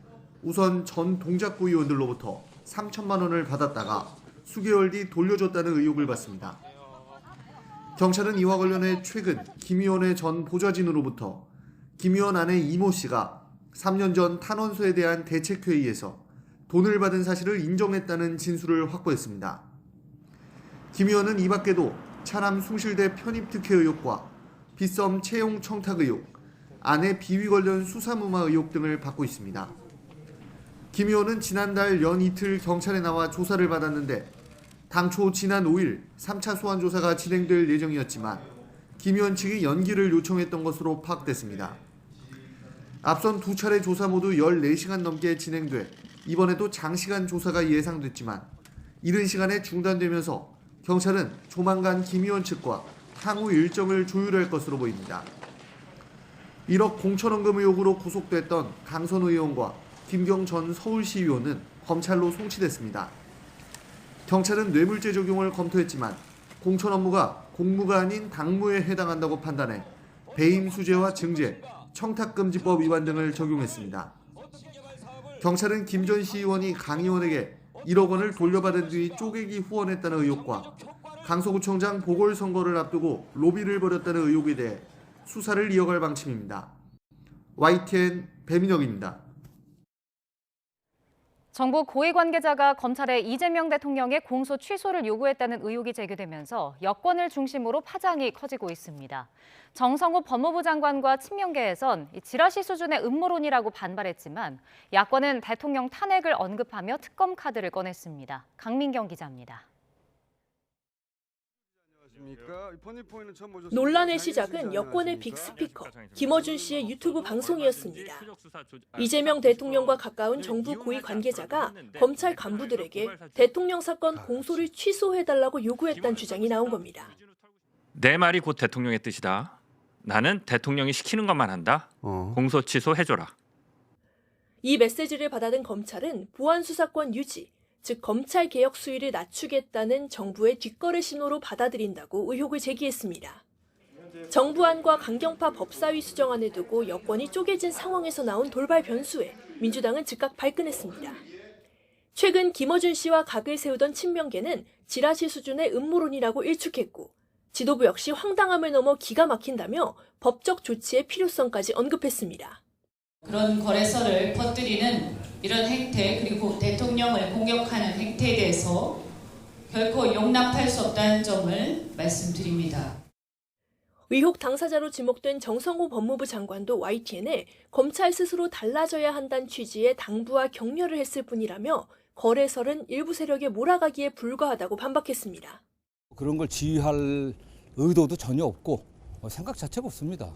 우선 전 동작구 의원들로부터 3천만 원을 받았다가 수개월 뒤 돌려줬다는 의혹을 받습니다. 경찰은 이와 관련해 최근 김 의원의 전 보좌진으로부터 김 의원 아내 이모 씨가 3년 전 탄원서에 대한 대책회의에서 돈을 받은 사실을 인정했다는 진술을 확보했습니다. 김 의원은 이 밖에도 차남 숭실대 편입특혜 의혹과 빗썸 채용 청탁 의혹, 아내 비위 관련 수사무마 의혹 등을 받고 있습니다. 김 의원은 지난달 연 이틀 경찰에 나와 조사를 받았는데 당초 지난 5일 3차 소환 조사가 진행될 예정이었지만 김 의원 측이 연기를 요청했던 것으로 파악됐습니다. 앞선 두 차례 조사 모두 14시간 넘게 진행돼 이번에도 장시간 조사가 예상됐지만 이른 시간에 중단되면서 경찰은 조만간 김 의원 측과 향후 일정을 조율할 것으로 보입니다. 1억 공천원금 의혹으로 구속됐던 강선우 의원과 김경 전 서울시의원은 검찰로 송치됐습니다. 경찰은 뇌물죄 적용을 검토했지만 공천 업무가 공무가 아닌 당무에 해당한다고 판단해 배임 수재와 증제, 청탁금지법 위반 등을 적용했습니다. 경찰은 김 전 시의원이 강 의원에게 1억 원을 돌려받은 뒤 쪼개기 후원했다는 의혹과 강서구청장 보궐선거를 앞두고 로비를 벌였다는 의혹에 대해 수사를 이어갈 방침입니다. YTN 배민혁입니다. 정부 고위 관계자가 검찰에 이재명 대통령의 공소 취소를 요구했다는 의혹이 제기되면서 여권을 중심으로 파장이 커지고 있습니다. 정성호 법무부 장관과 친명계에선 지라시 수준의 음모론이라고 반발했지만 야권은 대통령 탄핵을 언급하며 특검 카드를 꺼냈습니다. 강민경 기자입니다. 논란의 시작은 여권의 빅스피커 김어준 씨의 유튜브 방송이었습니다. 이재명 대통령과 가까운 정부 고위 관계자가 검찰 간부들에게 대통령 사건 공소를 취소해달라고 요구했다는 주장이 나온 겁니다. 내 말이 곧 대통령의 뜻이다. 나는 대통령이 시키는 것만 한다. 공소 취소해줘라. 이 메시지를 받아든 검찰은 보안 수사권 유지, 즉 검찰 개혁 수위를 낮추겠다는 정부의 뒷거래 신호로 받아들인다고 의혹을 제기했습니다. 정부안과 강경파 법사위 수정안을 두고 여권이 쪼개진 상황에서 나온 돌발 변수에 민주당은 즉각 발끈했습니다. 최근 김어준 씨와 각을 세우던 친명계는 지라시 수준의 음모론이라고 일축했고 지도부 역시 황당함을 넘어 기가 막힌다며 법적 조치의 필요성까지 언급했습니다. 그런 거래소를 퍼뜨리는 이런 행태 그리고 대통령을 공격하는 행태에 대해서 결코 용납할 수 없다는 점을 말씀드립니다. 의혹 당사자로 지목된 정성호 법무부 장관도 YTN에 검찰 스스로 달라져야 한다는 취지의 당부와 격려를 했을 뿐이라며 거래설은 일부 세력에 몰아가기에 불과하다고 반박했습니다. 그런 걸 지휘할 의도도 전혀 없고 생각 자체가 없습니다.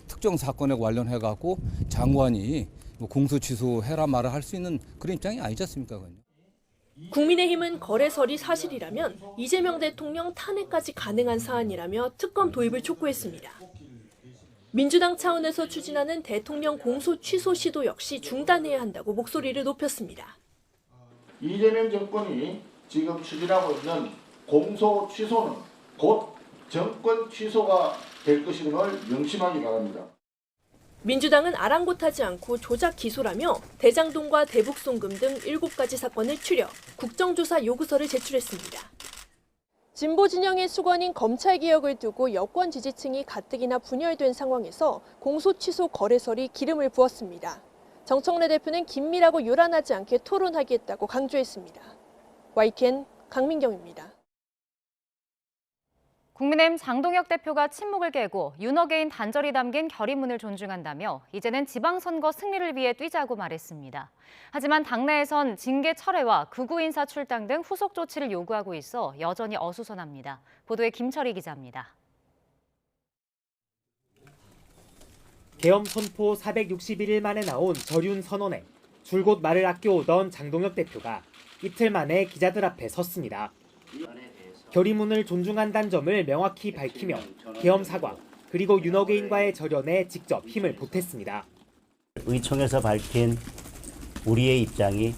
특정 사건에 관련해갖고 장관이 공소 취소해라 말아 할 수 있는 그런 입장이 아니지 않습니까? 국민의힘은 거래설이 사실이라면 이재명 대통령 탄핵까지 가능한 사안이라며 특검 도입을 촉구했습니다. 민주당 차원에서 추진하는 대통령 공소 취소 시도 역시 중단해야 한다고 목소리를 높였습니다. 이재명 정권이 지금 추진하고 있는 공소 취소는 곧 정권 취소가 될 것인 걸 명심하기 바랍니다. 민주당은 아랑곳하지 않고 조작 기소라며 대장동과 대북송금 등 7가지 사건을 추려 국정조사 요구서를 제출했습니다. 진보 진영의 수건인 검찰개혁을 두고 여권 지지층이 가뜩이나 분열된 상황에서 공소 취소 거래설이 기름을 부었습니다. 정청래 대표는 긴밀하고 요란하지 않게 토론하겠다고 강조했습니다. YTN 강민경입니다. 국민의힘 장동혁 대표가 침묵을 깨고 윤어게인 단절이 담긴 결의문을 존중한다며 이제는 지방선거 승리를 위해 뛰자고 말했습니다. 하지만 당내에선 징계 철회와 극우 인사 출당 등 후속 조치를 요구하고 있어 여전히 어수선합니다. 보도에 김철희 기자입니다. 계엄 선포 461일 만에 나온 절윤 선언에 줄곧 말을 아껴오던 장동혁 대표가 이틀 만에 기자들 앞에 섰습니다. 결의문을 존중한다는 점을 명확히 밝히며 계엄 사과 그리고 윤어게인과의 절연에 직접 힘을 보탰습니다. 의총에서 밝힌 우리의 입장이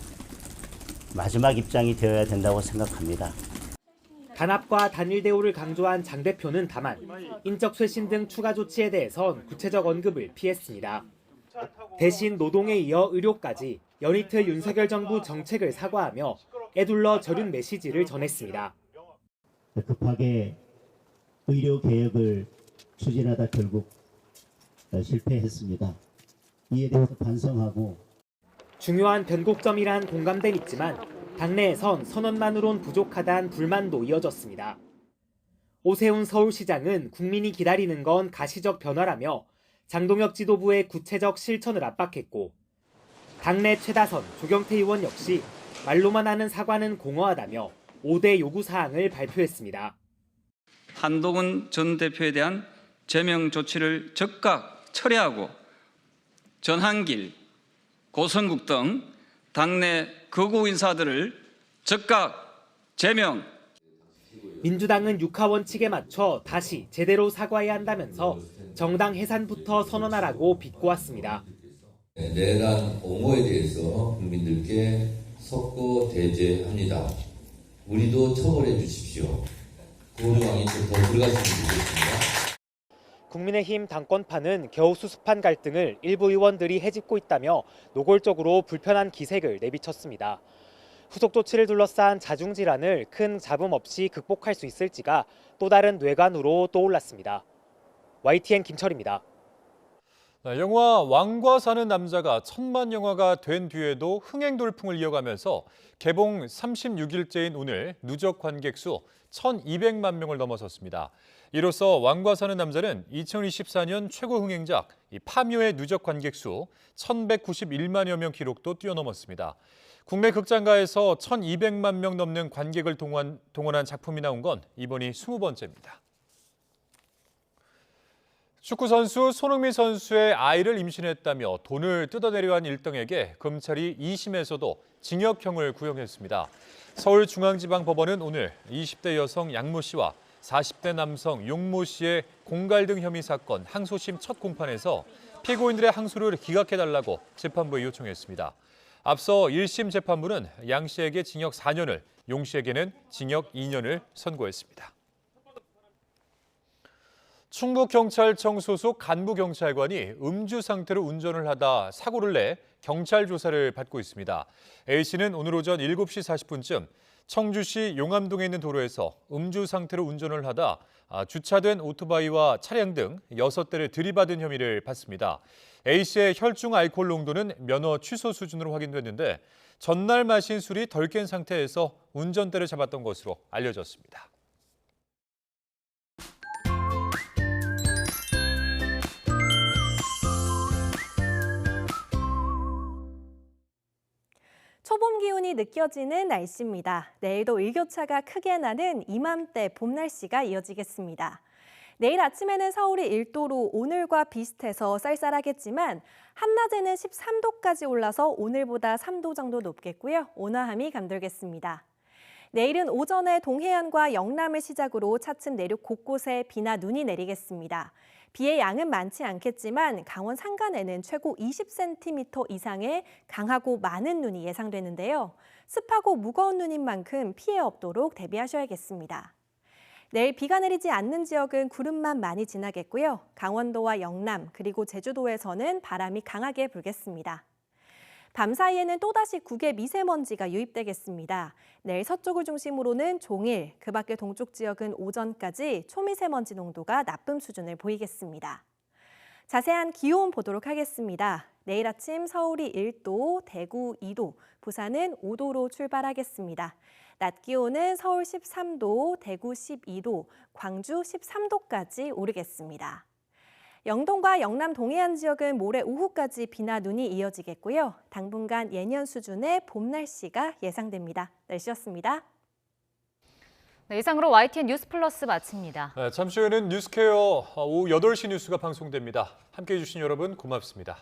마지막 입장이 되어야 된다고 생각합니다. 단합과 단일 대우를 강조한 장 대표는 다만 인적 쇄신 등 추가 조치에 대해선 구체적 언급을 피했습니다. 대신 노동에 이어 의료까지 연이틀 윤석열 정부 정책을 사과하며 애둘러 절윤 메시지를 전했습니다. 급하게 의료 개혁을 추진하다 결국 실패했습니다. 이에 대해서 반성하고 중요한 변곡점이란 공감대는 있지만 당내에선 선언만으론 부족하다는 불만도 이어졌습니다. 오세훈 서울시장은 국민이 기다리는 건 가시적 변화라며 장동혁 지도부의 구체적 실천을 압박했고 당내 최다선 조경태 의원 역시 말로만 하는 사과는 공허하다며 5대 요구사항을 발표했습니다. 한동훈 전 대표에 대한 제명 조치를 즉각 철회하고 전한길, 고성국 등 당내 극우 인사들을 즉각 제명. 민주당은 육하원칙에 맞춰 다시 제대로 사과해야 한다면서 정당 해산부터 선언하라고 비꼬았습니다. 내란 옹호에 대해서 국민들께 속고 대죄합니다. 우리도 처벌해 주십시오. 고려왕이 좀 더 들어갔으면 좋겠습니다. 국민의힘 당권파는 겨우 수습한 갈등을 일부 의원들이 헤집고 있다며 노골적으로 불편한 기색을 내비쳤습니다. 후속 조치를 둘러싼 자중질환을 큰 잡음 없이 극복할 수 있을지가 또 다른 뇌관으로 떠올랐습니다. YTN 김철입니다. 영화 왕과 사는 남자가 1000만 영화가 된 뒤에도 흥행 돌풍을 이어가면서 개봉 36일째인 오늘 누적 관객 수 1200만 명을 넘어섰습니다. 이로써 왕과 사는 남자는 2024년 최고 흥행작 파묘의 누적 관객 수 1191만여 명 기록도 뛰어넘었습니다. 국내 극장가에서 1200만 명 넘는 관객을 동원한 작품이 나온 건 이번이 20번째입니다. 축구선수 손흥민 선수의 아이를 임신했다며 돈을 뜯어내려 한 일당에게 검찰이 2심에서도 징역형을 구형했습니다. 서울중앙지방법원은 오늘 20대 여성 양모 씨와 40대 남성 용모 씨의 공갈등 혐의 사건 항소심 첫 공판에서 피고인들의 항소를 기각해달라고 재판부에 요청했습니다. 앞서 1심 재판부는 양 씨에게 징역 4년을, 용 씨에게는 징역 2년을 선고했습니다. 충북경찰청 소속 간부경찰관이 음주 상태로 운전을 하다 사고를 내 경찰 조사를 받고 있습니다. A씨는 오늘 오전 7시 40분쯤 청주시 용암동에 있는 도로에서 음주 상태로 운전을 하다 주차된 오토바이와 차량 등 6대를 들이받은 혐의를 받습니다. A씨의 혈중 알코올 농도는 면허 취소 수준으로 확인됐는데 전날 마신 술이 덜 깬 상태에서 운전대를 잡았던 것으로 알려졌습니다. 초봄 기운이 느껴지는 날씨입니다. 내일도 일교차가 크게 나는 이맘때 봄 날씨가 이어지겠습니다. 내일 아침에는 서울이 1도로 오늘과 비슷해서 쌀쌀하겠지만 한낮에는 13도까지 올라서 오늘보다 3도 정도 높겠고요. 온화함이 감돌겠습니다. 내일은 오전에 동해안과 영남을 시작으로 차츰 내륙 곳곳에 비나 눈이 내리겠습니다. 비의 양은 많지 않겠지만 강원 산간에는 최고 20cm 이상의 강하고 많은 눈이 예상되는데요. 습하고 무거운 눈인 만큼 피해 없도록 대비하셔야겠습니다. 내일 비가 내리지 않는 지역은 구름만 많이 지나겠고요. 강원도와 영남 그리고 제주도에서는 바람이 강하게 불겠습니다. 밤 사이에는 또다시 국외 미세먼지가 유입되겠습니다. 내일 서쪽을 중심으로는 종일, 그 밖의 동쪽 지역은 오전까지 초미세먼지 농도가 나쁨 수준을 보이겠습니다. 자세한 기온 보도록 하겠습니다. 내일 아침 서울이 1도, 대구 2도, 부산은 5도로 출발하겠습니다. 낮 기온은 서울 13도, 대구 12도, 광주 13도까지 오르겠습니다. 영동과 영남 동해안 지역은 모레 오후까지 비나 눈이 이어지겠고요. 당분간 예년 수준의 봄 날씨가 예상됩니다. 날씨였습니다. 네, 이상으로 YTN 뉴스 플러스 마칩니다. 잠시 후에는 뉴스케어 오후 8시 뉴스가 방송됩니다. 함께해 주신 여러분 고맙습니다.